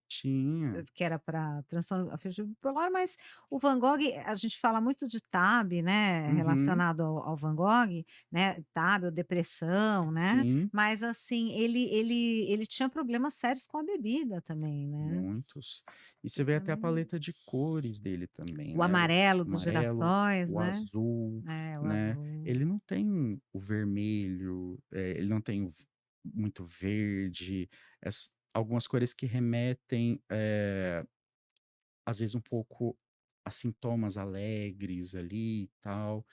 Tinha. que era para transtorno afetivo bipolar, mas o Van Gogh, a gente fala muito de TAB, né, Uhum. relacionado ao Van Gogh, né, TAB ou depressão, né, Sim, mas assim, ele tinha problemas sérios com a bebida também, né. muitos. E você vê até a Então, paleta de cores dele também, o né, o amarelo dos amarelo, girassóis, o né. azul, É, o né. azul. Ele não tem o vermelho, ele não tem muito verde, algumas cores que remetem, às vezes um pouco a sintomas alegres ali e tal.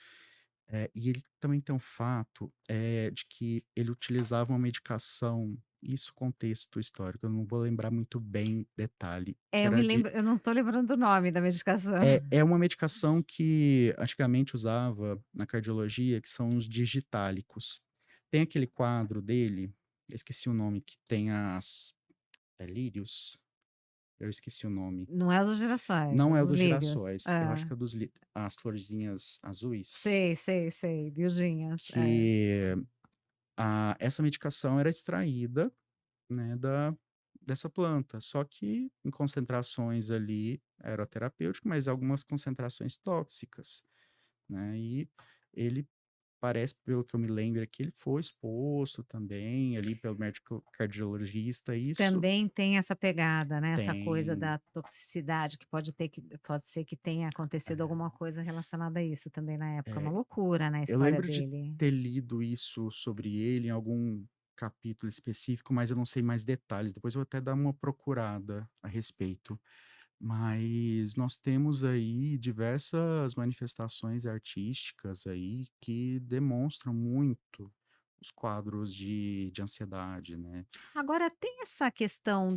E ele também tem um fato, de que ele utilizava uma medicação, isso contexto histórico, eu não vou lembrar muito bem detalhe, É, que era de eu não tô lembrando o nome da medicação. é uma medicação que antigamente usava na cardiologia, que são os digitálicos. Tem aquele quadro dele, eu esqueci o nome, que tem lírios? Eu esqueci o nome. Não é os dos girassóis, é Não é o dos dos lírios. girassóis, eu acho É. que é as florzinhas azuis, Sei, sei, sei, Virgínias, é. que essa medicação era extraída, né, dessa planta, só que em concentrações ali aeroterapêutico, mas algumas concentrações tóxicas, né, e ele parece, pelo que eu me lembro aqui, ele foi exposto também ali pelo médico cardiologista, e isso Também tem essa pegada, né, essa coisa tem. da toxicidade que pode ser que tenha acontecido alguma coisa relacionada a isso também na época, é uma É, loucura, né, a eu história lembro de dele. ter lido isso sobre ele em algum capítulo específico, mas eu não sei mais detalhes, depois eu vou até dar uma procurada a respeito. Mas nós temos aí diversas manifestações artísticas aí que demonstram muito os quadros de ansiedade, né. Agora tem essa questão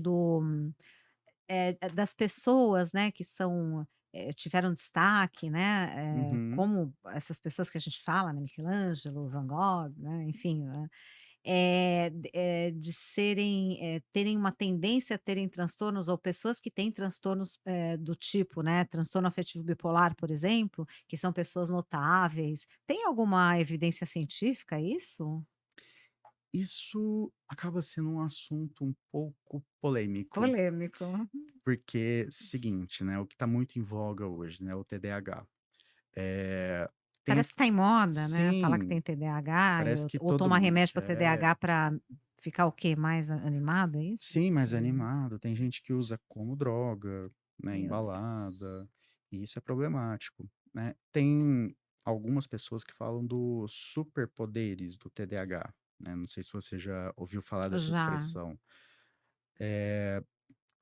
das pessoas, né, que são, tiveram destaque, né, Uhum. como essas pessoas que a gente fala, né, Michelangelo, Van Gogh, né, enfim, de serem, terem uma tendência a terem transtornos ou pessoas que têm transtornos, do tipo, né, transtorno afetivo bipolar, por exemplo, que são pessoas notáveis. Tem alguma evidência científica isso? Isso acaba sendo um assunto um pouco polêmico, Polêmico. porque seguinte, né, o que está muito em voga hoje, né, o TDAH. Eh, tem Parece aqui que tá em moda, né, falar que sim, tem TDAH parece que ou todo tomar mundo remédio para TDAH para ficar o quê? Mais animado, é isso? sim, mais Ou animado. Tem gente que usa como droga, né, em meu Deus. balada, e isso é problemático, né. Tem algumas pessoas que falam dos superpoderes do TDAH, né, não sei se você já ouviu falar dessa Já, expressão.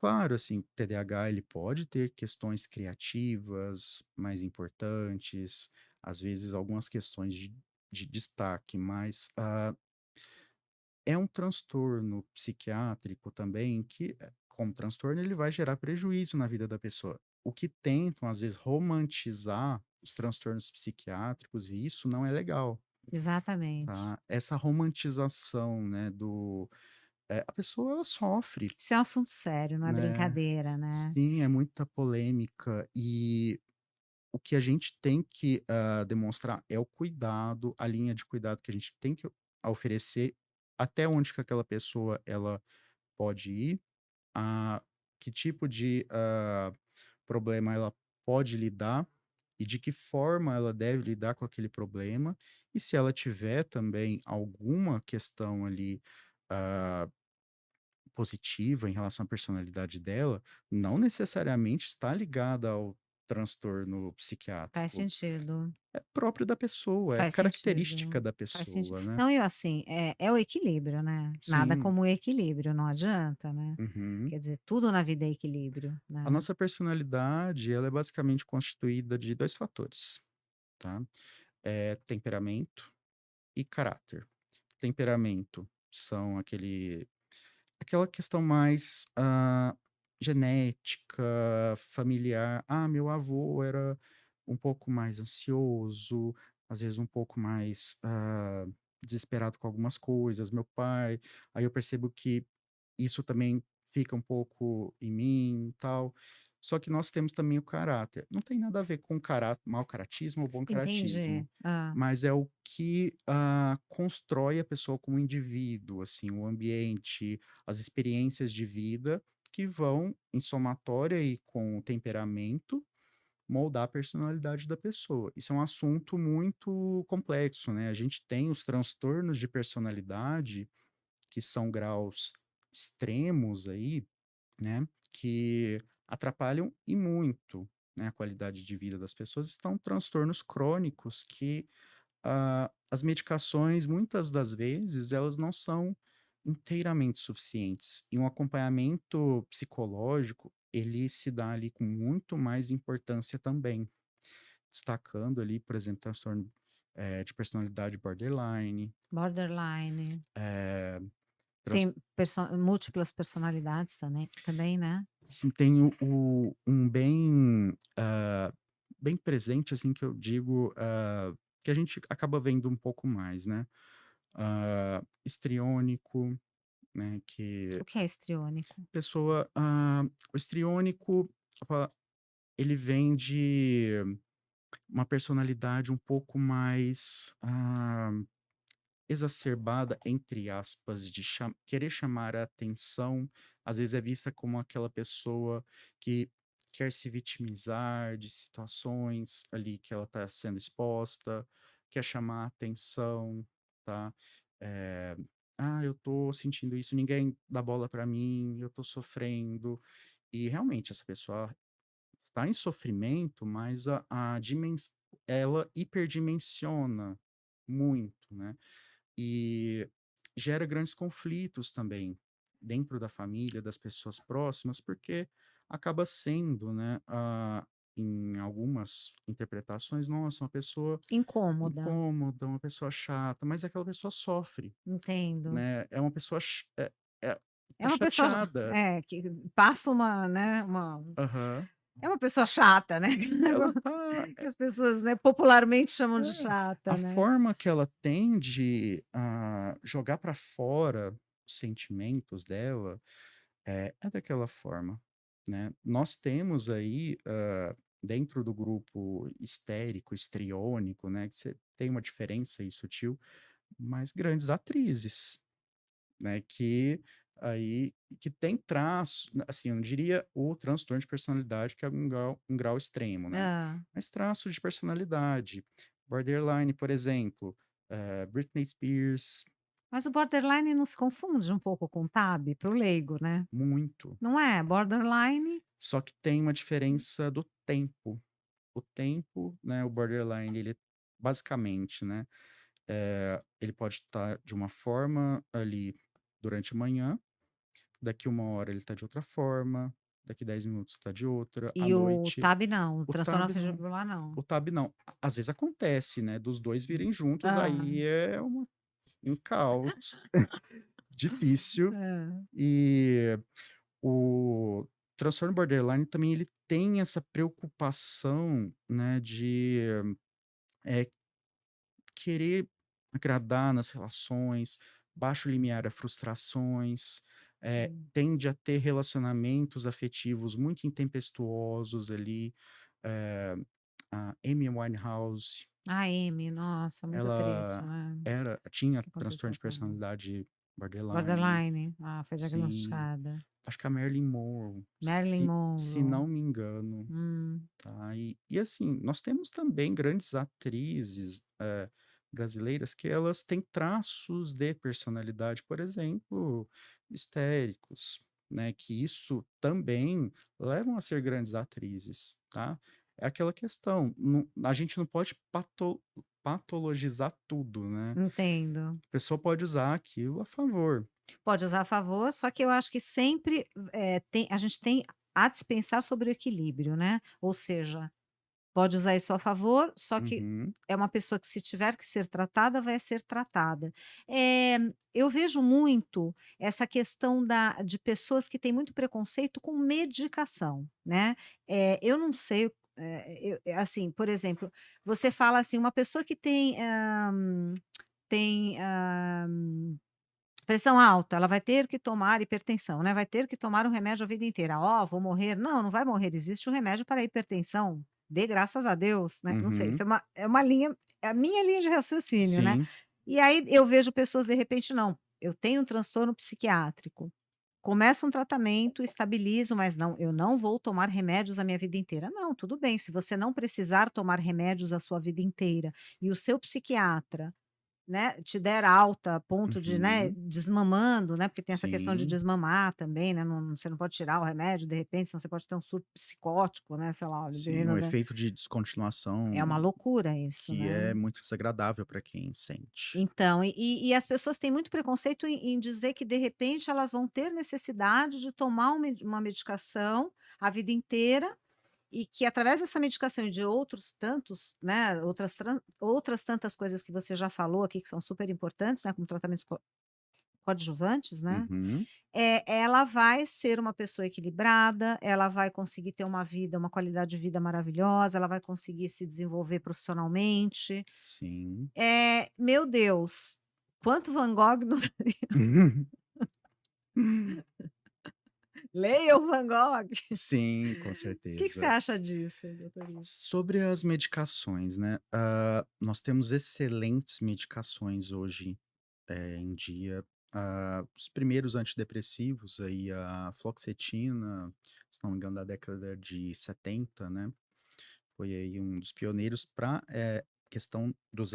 Claro, assim, o TDAH ele pode ter questões criativas mais importantes, às vezes algumas questões de destaque, mas, é um transtorno psiquiátrico também que, como transtorno, ele vai gerar prejuízo na vida da pessoa. O que tentam, às vezes, romantizar os transtornos psiquiátricos, e isso não é legal, exatamente. tá? Essa romantização, né, a pessoa ela sofre, Isso é um assunto sério, não é né? brincadeira, né. Sim, é muita polêmica, e o que a gente tem que, demonstrar é o cuidado, a linha de cuidado que a gente tem que oferecer, até onde que aquela pessoa ela pode ir, a que tipo de, problema ela pode lidar e de que forma ela deve lidar com aquele problema. E se ela tiver também alguma questão ali, ah, positiva em relação à personalidade dela, não necessariamente está ligada ao transtorno Faz psiquiátrico. sentido, É próprio da pessoa, é faz característica sentido, da faz sentido. pessoa, né. Não, e assim, é o equilíbrio, né, nada Sim. como o equilíbrio, não adianta, né. Uhum. Quer dizer, tudo na vida é equilíbrio, A né. nossa personalidade, ela é basicamente constituída de 2 fatores, tá. Temperamento e caráter. Temperamento são aquela questão mais, genética, familiar. "Ah, meu avô era um pouco mais ansioso, às vezes um pouco mais, desesperado com algumas coisas, meu pai". Aí eu percebo que isso também fica um pouco em mim, e tal. Só que nós temos também o caráter. Não tem nada a ver com mau caratismo ou bom Entendi. caratismo, Hã. mas é o que, constrói a pessoa como indivíduo, assim, o ambiente, as experiências de vida que vão, em somatória e com o temperamento, moldar a personalidade da pessoa. Isso é um assunto muito complexo, né? A gente tem os transtornos de personalidade, que são graus extremos aí, né, que atrapalham e muito, né, a qualidade de vida das pessoas. Estão transtornos crônicos que, as medicações, muitas das vezes, elas não são inteiramente suficientes. E um acompanhamento psicológico, ele se dá ali com muito mais importância também, destacando ali, por exemplo, transtorno, de personalidade borderline, Borderline. eh, trans Tem múltiplas personalidades também, né. sim, tem um bem, bem presente, assim, que eu digo, que a gente acaba vendo um pouco mais, né, histriônico, né, que O que é histriônico? pessoa, o histriônico, a pa ele vem de uma personalidade um pouco mais, exacerbada, entre aspas, de querer chamar a atenção, às vezes é vista como aquela pessoa que quer se vitimizar de situações ali que ela está sendo exposta, quer chamar atenção, tá? Eh, "Ah, eu tô sentindo isso, ninguém dá bola pra mim, eu tô sofrendo". E realmente essa pessoa está em sofrimento, mas a dimens ela hiperdimensiona muito, né, e gera grandes conflitos também dentro da família, das pessoas próximas, porque acaba sendo, né, em algumas interpretações, nossa, uma pessoa Incômoda, incômoda, uma pessoa chata, mas aquela pessoa sofre, entendo. né, é uma pessoa É tá uma pessoa chateada. que passa uma, né, uma Aham. é uma pessoa chata, né, Ela tá que as pessoas, né, popularmente chamam de É, a chata, né. forma que ela tende a jogar para fora os sentimentos dela, é daquela forma, né. Nós temos aí, dentro do grupo histérico, histriônico, né, que você tem uma diferença aí sutil, mas grandes atrizes, né, que aí que tem traço assim, eu não diria o transtorno de personalidade, que é um grau extremo, né, Hã. mas traços de personalidade, borderline, por exemplo, Britney Spears, Mas o borderline não se confunde um pouco com TAB, para o leigo, né? muito. Não é? Borderline Só que tem uma diferença do tempo. O tempo, né, o borderline ele basicamente, né, ele pode estar de uma forma ali durante a manhã. Daqui 1 hora ele tá de outra forma, daqui 10 minutos tá de outra, à e o noite TAB não, o o transtorno TAB afetivo não, bipolar não. o TAB não. Às vezes acontece, né, dos 2 virem juntos, Hã. aí é um caos difícil. Hã. E o transtorno borderline também ele tem essa preocupação, né, de, eh, querer agradar nas relações, baixo limiar a frustrações, Hum. tende a ter relacionamentos afetivos muito intempestuosos ali. Eh, a Amy Winehouse, A Amy, nossa, muito triste, ela né, o tinha que transtorno aconteceu de com ela. personalidade borderline. Borderline? Ah, foi Sim, diagnosticada. acho que a Marilyn Monroe, Marilyn se Monroe. não me engano. Hum. Tá, e assim, nós temos também grandes atrizes, brasileiras que elas têm traços de personalidade, por exemplo, histéricos, né, que isso também levam a ser grandes atrizes, tá. É aquela questão, a gente não pode patologizar tudo, né. Entendo. A pessoa pode usar aquilo a favor. Pode usar a favor, só que eu acho que sempre, a gente tem há de se pensar sobre o equilíbrio, né, ou seja, pode usar isso a favor, só que Uhum, é uma pessoa que se tiver que ser tratada, vai ser tratada. Eu vejo muito essa questão de pessoas que têm muito preconceito com medicação, né. Eu não sei, assim, por exemplo, você fala assim, uma pessoa que tem pressão alta, ela vai ter que tomar hipertensão, né, vai ter que tomar um remédio a vida inteira. "Ó, vou morrer", não, não vai morrer, existe o remédio para a hipertensão, dê graças a Deus, né, não sei, isso uhum, é uma linha é a minha linha de raciocínio, né. sim, E aí eu vejo pessoas de repente não, eu tenho um transtorno psiquiátrico, começo um tratamento, estabilizo, mas não, eu não vou tomar remédios a minha vida inteira. Não, tudo bem, se você não precisar tomar remédios a sua vida inteira e o seu psiquiatra, né, te der alta a ponto de, né, uhum, desmamando, né, porque tem essa questão de sim. desmamar também, né, não, você não pode tirar o remédio de repente, senão você pode ter um surto psicótico, né, sei lá, Sim, dependendo um da efeito de é descontinuação uma loucura isso, que né. é muito desagradável para quem sente. Então, e as pessoas têm muito preconceito em dizer que de repente elas vão ter necessidade de tomar uma medicação a vida inteira, e que através dessa medicação e de outros tantos, né, outras tantas coisas que você já falou aqui que são super importantes, né, como tratamentos coadjuvantes, né, Uhum, ela vai ser uma pessoa equilibrada, ela vai conseguir ter uma vida, uma qualidade de vida maravilhosa, ela vai conseguir se desenvolver profissionalmente. sim. Meu Deus, quanto Van Gogh não leia o Van Gogh. Sim, com O que que você certeza. acha disso, doutor? Sobre as medicações, né, nós temos excelentes medicações hoje, em dia. Os primeiros antidepressivos aí, a fluoxetina, se não me engano da década de 70, né, foi aí um dos pioneiros para questão dos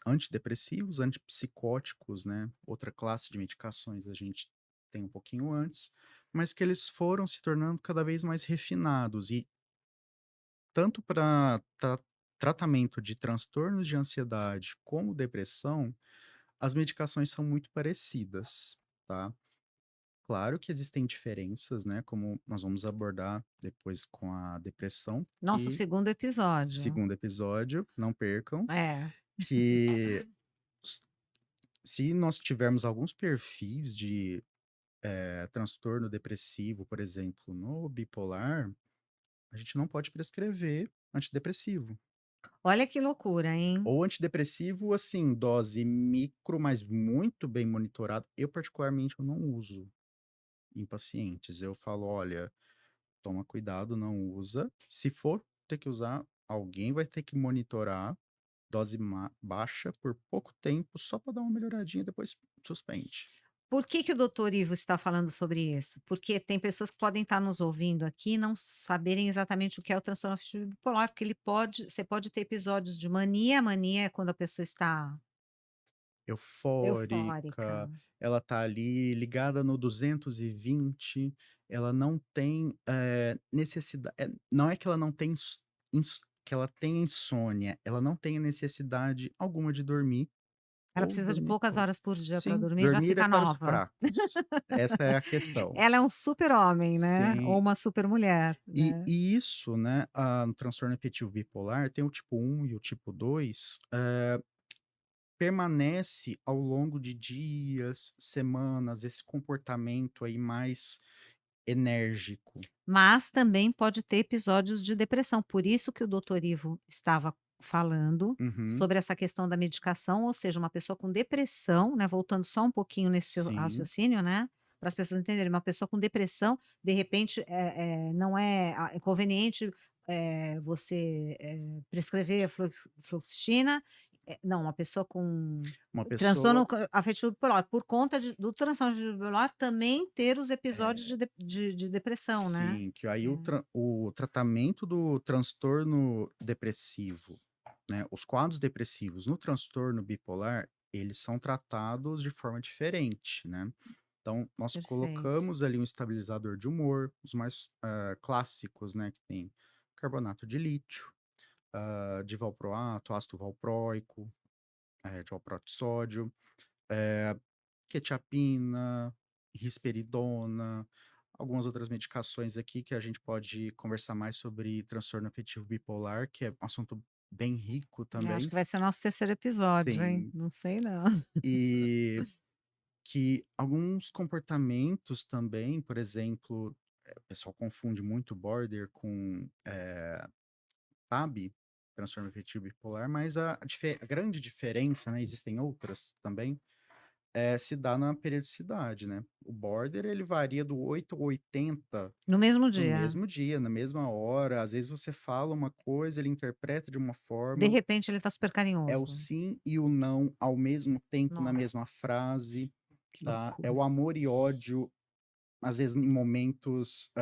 antidepressivos, antipsicóticos, né, outra classe de medicações a gente tem um pouquinho antes, mas que eles foram se tornando cada vez mais refinados e tanto para tratamento de transtornos de ansiedade como depressão, as medicações são muito parecidas, tá. Claro que existem diferenças, né, como nós vamos abordar depois com a depressão, Nosso que segundo episódio. segundo episódio, não percam, É. que s se nós tivermos alguns perfis de, transtorno depressivo, por exemplo, no bipolar, a gente não pode prescrever antidepressivo. Olha que loucura, hein. Ou antidepressivo, assim, dose micro, mas muito bem monitorado. Eu particularmente eu não uso em pacientes, eu falo: "Olha, toma cuidado, não usa. Se for ter que usar, alguém vai ter que monitorar, dose baixa por pouco tempo, só para dar uma melhoradinha, depois suspende." Por que que o doutor Ivo está falando sobre isso? Porque tem pessoas que podem estar nos ouvindo aqui e não saberem exatamente o que é o transtorno afetivo bipolar, porque ele pode você pode ter episódios de mania, mania é quando a pessoa está eufórica. Eufórica, ela tá ali ligada no 220, ela não tem, não é que ela não tem que ela tem insônia, ela não tem necessidade alguma de dormir Ela ou precisa de dormir poucas pouco. horas por dia para Sim, dormir e já dormir é fica para os nova. fracos, essa é a questão. Ela é um super-homem, né, ou Sim, uma super-mulher, e né. isso, né, no transtorno afetivo bipolar tem o tipo 1 e o tipo 2. Permanece ao longo de dias, semanas, esse comportamento aí mais enérgico. Mas também pode ter episódios de depressão, por isso que o doutor Ivo estava falando Uhum, sobre essa questão da medicação, ou seja, uma pessoa com depressão, né, voltando só um pouquinho nesse seu sim, raciocínio, né, para as pessoas entenderem, uma pessoa com depressão, de repente, não é conveniente, você, prescrever fluoxetina, não, uma pessoa com uma pessoa transtorno afetivo bipolar, por conta do transtorno afetivo bipolar também ter os episódios é, de depressão, né. sim, que aí É, o tratamento do transtorno depressivo, né, os quadros depressivos no transtorno bipolar, eles são tratados de forma diferente, né. Então, nós perfeito. colocamos ali um estabilizador de humor, os mais, clássicos, né, que tem carbonato de lítio, divalproato, ácido valproico, divalproato de sódio, quetiapina, risperidona, algumas outras medicações aqui que a gente pode conversar mais sobre transtorno afetivo bipolar, que é um assunto bem rico Eu acho também. que vai ser o nosso terceiro episódio, hein, Sim. não sei não. E que alguns comportamentos também, por exemplo, o pessoal confunde muito border com, TAB, transtorno afetivo bipolar, mas a grande diferença, né, existem outras também, se dá na periodicidade, né. O border ele varia do 8 ao 80 No mesmo no dia, mesmo dia, na mesma hora, às vezes você fala uma coisa, ele interpreta de uma de forma, repente ele tá super é o carinhoso. sim e o não ao mesmo tempo na Nossa, mesma frase, que tá. É loucura. o amor e ódio, às vezes em momentos,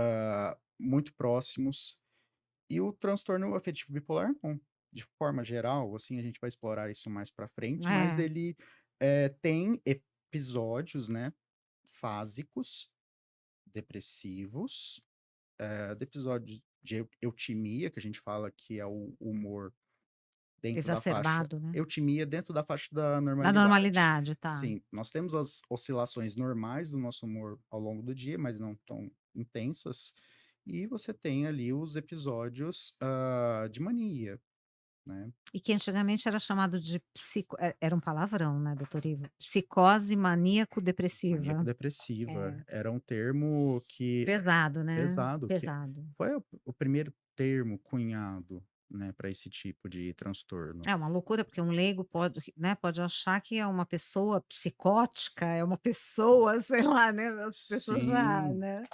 muito próximos. E o transtorno afetivo bipolar não. De forma geral, assim, a gente vai explorar isso mais pra frente, mas É, ele, tem episódios, né, fásicos, depressivos, episódios de eutimia, que a gente fala que é o humor dentro da faixa exacerbado, né. eutimia dentro da faixa da Da normalidade. normalidade, tá. Sim, nós temos as oscilações normais do nosso humor ao longo do dia, mas não tão intensas, e você tem ali os episódios, de mania, né, E que antigamente era chamado de era um palavrão, né, doutor Ivo? Psicose maníaco-depressiva. maníaco-depressiva. É, Era um termo que pesado, né, pesado, que pesado. foi o primeiro termo cunhado, né, para esse tipo de transtorno. É uma loucura, porque um leigo pode, né, pode achar que é uma pessoa psicótica, é uma pessoa, sei lá, né, as pessoas já, Sim, né,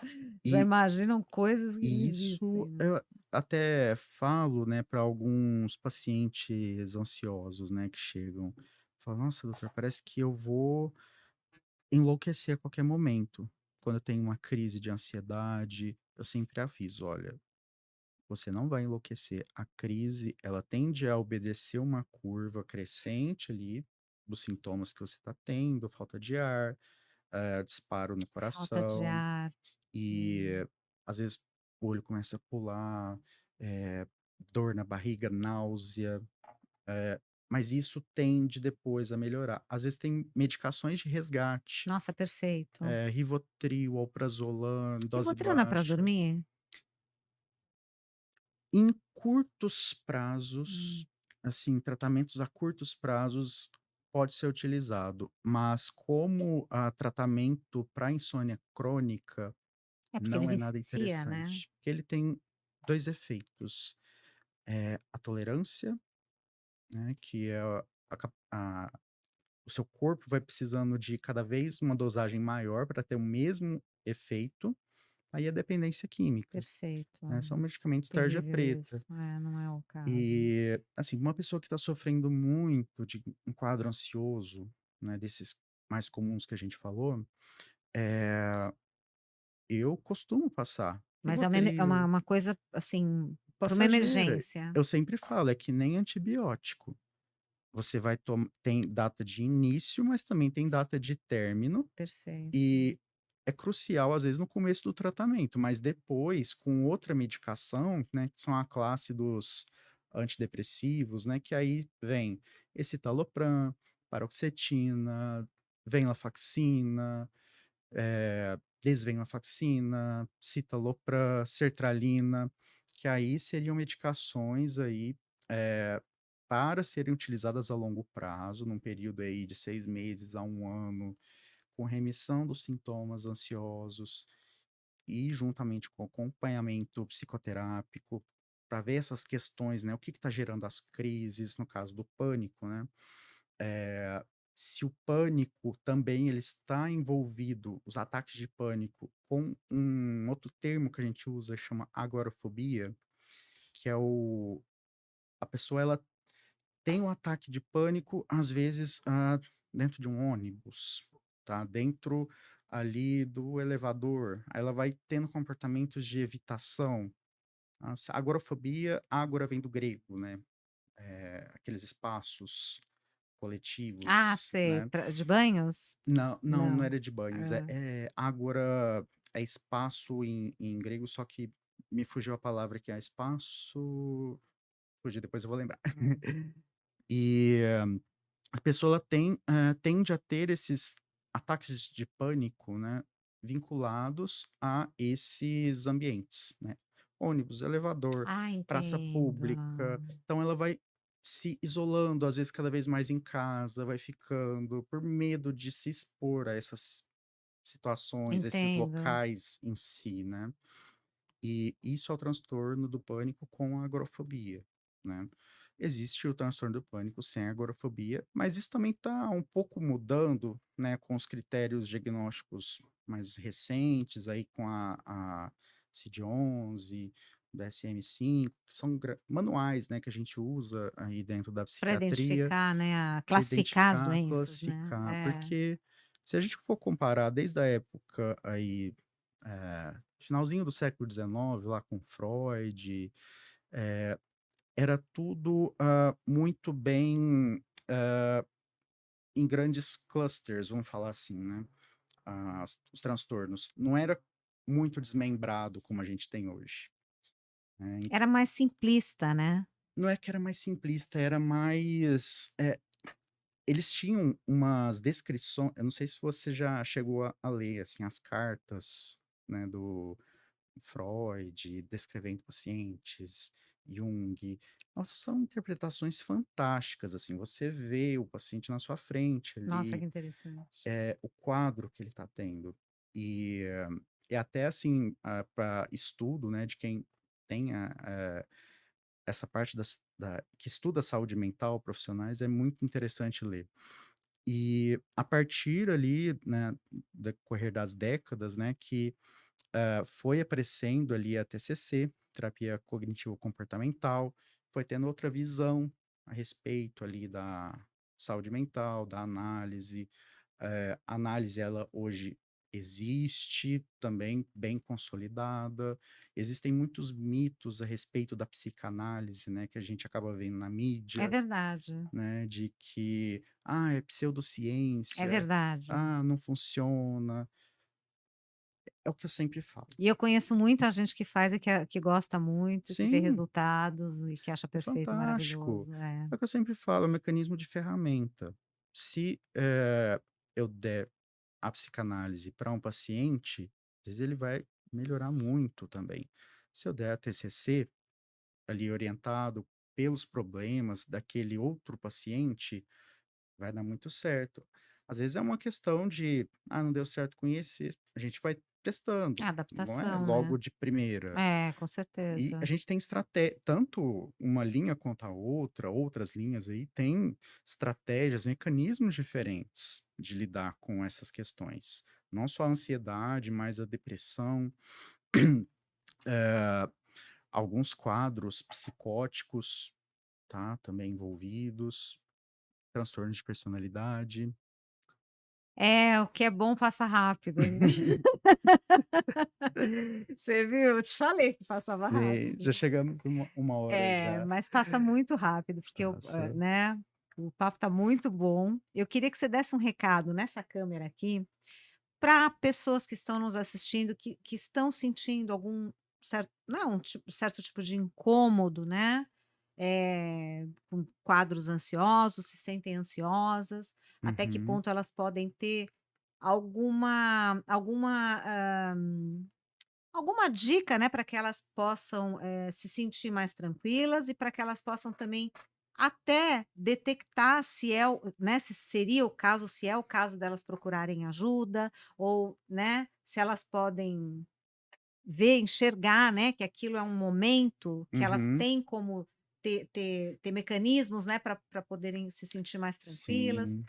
já e imaginam coisas que não E existem, isso né. eu até falo, né, para alguns pacientes ansiosos, né, que chegam, falam: "Nossa, doutor, parece que eu vou enlouquecer a qualquer momento. Quando eu tenho uma crise de ansiedade", eu sempre aviso: "Olha, você não vai enlouquecer. A crise, ela tende a obedecer uma curva crescente ali, dos sintomas que você está tendo, falta de ar, disparo no Falta de coração, ar. e às vezes o olho começa a pular, eh, dor na barriga, náusea, mas isso tende depois a melhorar. Às vezes tem medicações de resgate, Nossa, perfeito. Rivotril, Alprazolam, em dose Rivotril não é pra baixa. dormir? Em curtos Hum. prazos, assim, tratamentos a curtos prazos pode ser utilizado, mas como tratamento para insônia crônica, É porque ele não é nada vicia, né. interessante, porque ele tem 2 efeitos, a tolerância, né, que é o seu corpo vai precisando de cada vez uma dosagem maior para ter o mesmo efeito, aí a dependência química, Perfeito. né, são medicamentos tarja Terrível preta. isso. É, não é o caso. E, assim, uma pessoa que está sofrendo muito de um quadro ansioso, né, desses mais comuns que a gente falou, eh, eu costumo passar Mas é uma Rivotril, uma coisa, assim, para uma passageira. emergência. Eu sempre falo, é que nem antibiótico. Você vai tom tem data de início, mas também tem data de término, Perfeito. e é crucial, às vezes, no começo do tratamento, mas depois, com outra medicação, né, que são a classe dos antidepressivos, né, que aí vem escitalopram, paroxetina, venlafaxina, desvenlafaxina, citalopram, sertralina, que aí seriam medicações aí, eh, para serem utilizadas a longo prazo, num período aí de 6 meses a 1 ano, com remissão dos sintomas ansiosos e juntamente com acompanhamento psicoterápico, para ver essas questões, né, o que está gerando as crises, no caso do pânico, né, se o pânico também ele está envolvido, os ataques de pânico, com um outro termo que a gente usa, chama agorafobia, que é a pessoa ela tem um ataque de pânico, às vezes, dentro de um ônibus, tá, dentro ali do elevador, aí ela vai tendo comportamentos de evitação. Agorafobia, ágora vem do grego, né, aqueles espaços Ah, coletivos, sei. né. De banhos? Não, não, não Não. era de banhos, Hã. ágora é espaço em grego, só que me fugiu a palavra que é espaço, fugiu, depois eu vou lembrar. Hum. E a pessoa ela tende a ter esses ataques de pânico, né, vinculados a esses ambientes, né, ônibus, elevador, Ah, praça entendo. pública, então ela vai se isolando, às vezes, cada vez mais em casa, vai ficando por medo de se expor a essas situações, esses Entendo. locais em si, né. E isso é o transtorno do pânico com a agorafobia, né. Existe o transtorno do pânico sem agorafobia, mas isso também está um pouco mudando, né, com os critérios diagnósticos mais recentes, aí com a CID-11, DSM-5, que são manuais, né, que a gente usa aí dentro da Para psiquiatria, identificar, né, para classificar as identificar, doenças, né. classificar, É. porque se a gente for comparar desde a época aí, finalzinho do século XIX, lá com Freud, eh, era tudo, muito bem, em grandes clusters, vamos falar assim, né, os transtornos. Não era muito desmembrado como a gente tem hoje, né. Era mais simplista, né. Não é que era mais simplista, era mais, eles tinham umas descrições. Eu não sei se você já chegou a ler, assim, as cartas, né, do Freud, descrevendo pacientes, Jung. Nossa, são interpretações fantásticas, assim, você vê o paciente na sua frente Nossa, que ali, interessante. o quadro que ele está tendo. E é até assim, para estudo, né, de quem tenha, essa parte que estuda a saúde mental, profissionais, é muito interessante ler. E a partir ali, né, do decorrer das décadas, né, que foi aparecendo ali a TCC, terapia cognitivo-comportamental, foi tendo outra visão a respeito ali da saúde mental, da análise. A análise ela hoje existe também bem consolidada. Existem muitos mitos a respeito da psicanálise, né, que a gente acaba vendo na É mídia, verdade, né, de que, é é pseudociência, verdade. não funciona. É o que eu sempre falo. E eu conheço muita gente que faz e que gosta muito, que vê Sim, resultados e que acha é perfeito, fantástico. maravilhoso. É. É o que eu sempre falo, é um mecanismo de ferramenta. Se, eu der a psicanálise para um paciente, às vezes ele vai melhorar muito também. Se eu der a TCC, ali orientado pelos problemas daquele outro paciente, vai dar muito certo. Às vezes é uma questão de: não deu certo com esse", a gente vai testando, É não é adaptação, né. logo de primeira. É, com E a certeza. gente tem estratégia, tanto uma linha quanto a outra, outras linhas aí, tem estratégias, mecanismos diferentes de lidar com essas questões. Não só a ansiedade, mas a depressão, eh, alguns quadros psicóticos, tá, também envolvidos, transtornos de personalidade. É, o que é bom passa rápido, né. Você viu? Eu te falei que passava Sim, já rápido. chegamos uma hora É, já. mas passa muito rápido, porque Passa. né, o papo tá muito bom. Eu queria que você desse um recado nessa câmera aqui, para pessoas que estão nos assistindo, que estão sentindo algum certo não, certo tipo de incômodo, né, com quadros ansiosos, se sentem ansiosas, até que Uhum, ponto elas podem ter alguma alguma dica, né, para que elas possam, se sentir mais tranquilas e para que elas possam também até detectar se é o né, se seria o caso, se é o caso delas procurarem ajuda ou, né, se elas podem ver, enxergar, né, que aquilo é um momento que elas uhum. têm como ter mecanismos, né, para poderem se sentir mais tranquilas, Sim.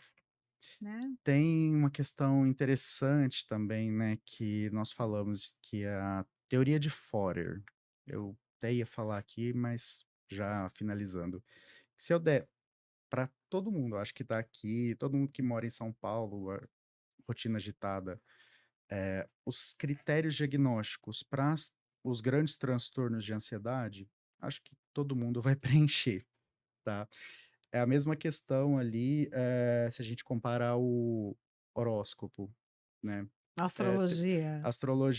né. Tem uma questão interessante também, né, que nós falamos, que é a teoria de Fodor. Eu até ia falar aqui, mas já finalizando. Se eu der para todo mundo, acho que está aqui, todo mundo que mora em São Paulo, a rotina agitada, os critérios diagnósticos para os grandes transtornos de ansiedade, acho que todo mundo vai preencher, tá? É a mesma questão ali, se a gente comparar o horóscopo, né, te Astrologia.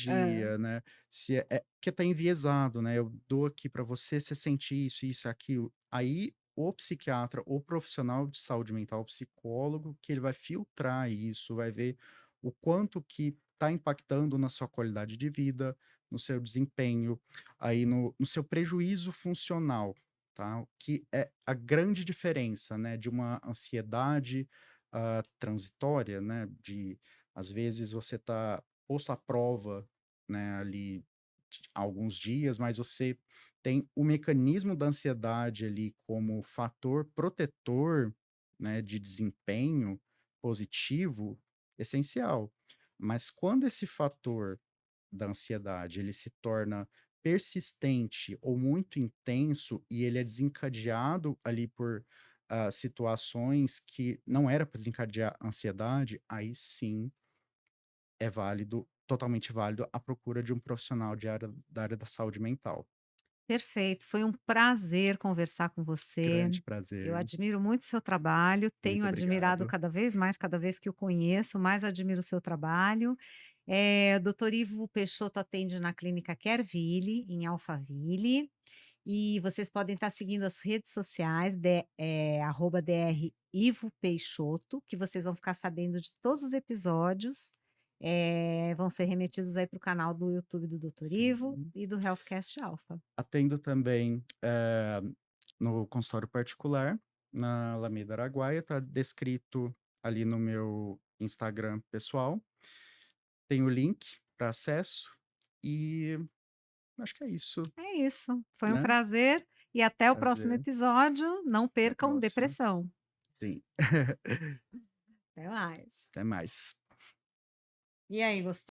É. astrologia, né, se porque tá enviesado, né, eu dou aqui para você, você sente isso, isso, aquilo. Aí o psiquiatra, o profissional de saúde mental, o psicólogo, que ele vai filtrar isso, vai ver o quanto que tá impactando na sua qualidade de vida, no seu desempenho, aí no seu prejuízo funcional. Tá? O que é a grande diferença, né, de uma ansiedade, transitória, né, de às vezes você está posto à prova, né, ali há alguns dias, mas você tem o mecanismo da ansiedade ali como fator protetor, né, de desempenho positivo essencial. Mas quando esse fator da ansiedade, ele se torna persistente ou muito intenso e ele é desencadeado ali por, situações que não era para desencadear ansiedade, aí sim é válido, totalmente válido, a procura de um profissional da área da saúde mental. Perfeito, foi um prazer conversar com você. Grande Eu prazer, admiro muito o seu trabalho, tenho muito admirado obrigado. cada vez mais, cada vez que o conheço, mais admiro o seu trabalho. O doutor Ivo Peixoto atende na clínica Kerville, em Alphaville, e vocês podem estar seguindo as redes sociais, @Dr. Ivo Peixoto, que vocês vão ficar sabendo de todos os episódios, vão ser remetidos aí para o canal do YouTube do doutor Ivo Sim. e do Healthcast Alpha. Atendo também, no consultório particular, na Alameda Araguaia, tá descrito ali no meu Instagram pessoal. Tem o link para acesso e acho que é isso, É isso, foi um né. prazer e até o próximo Prazer, episódio. Não até a percam próxima. Depressão. Sim. Até mais. Até mais. E aí, gostou?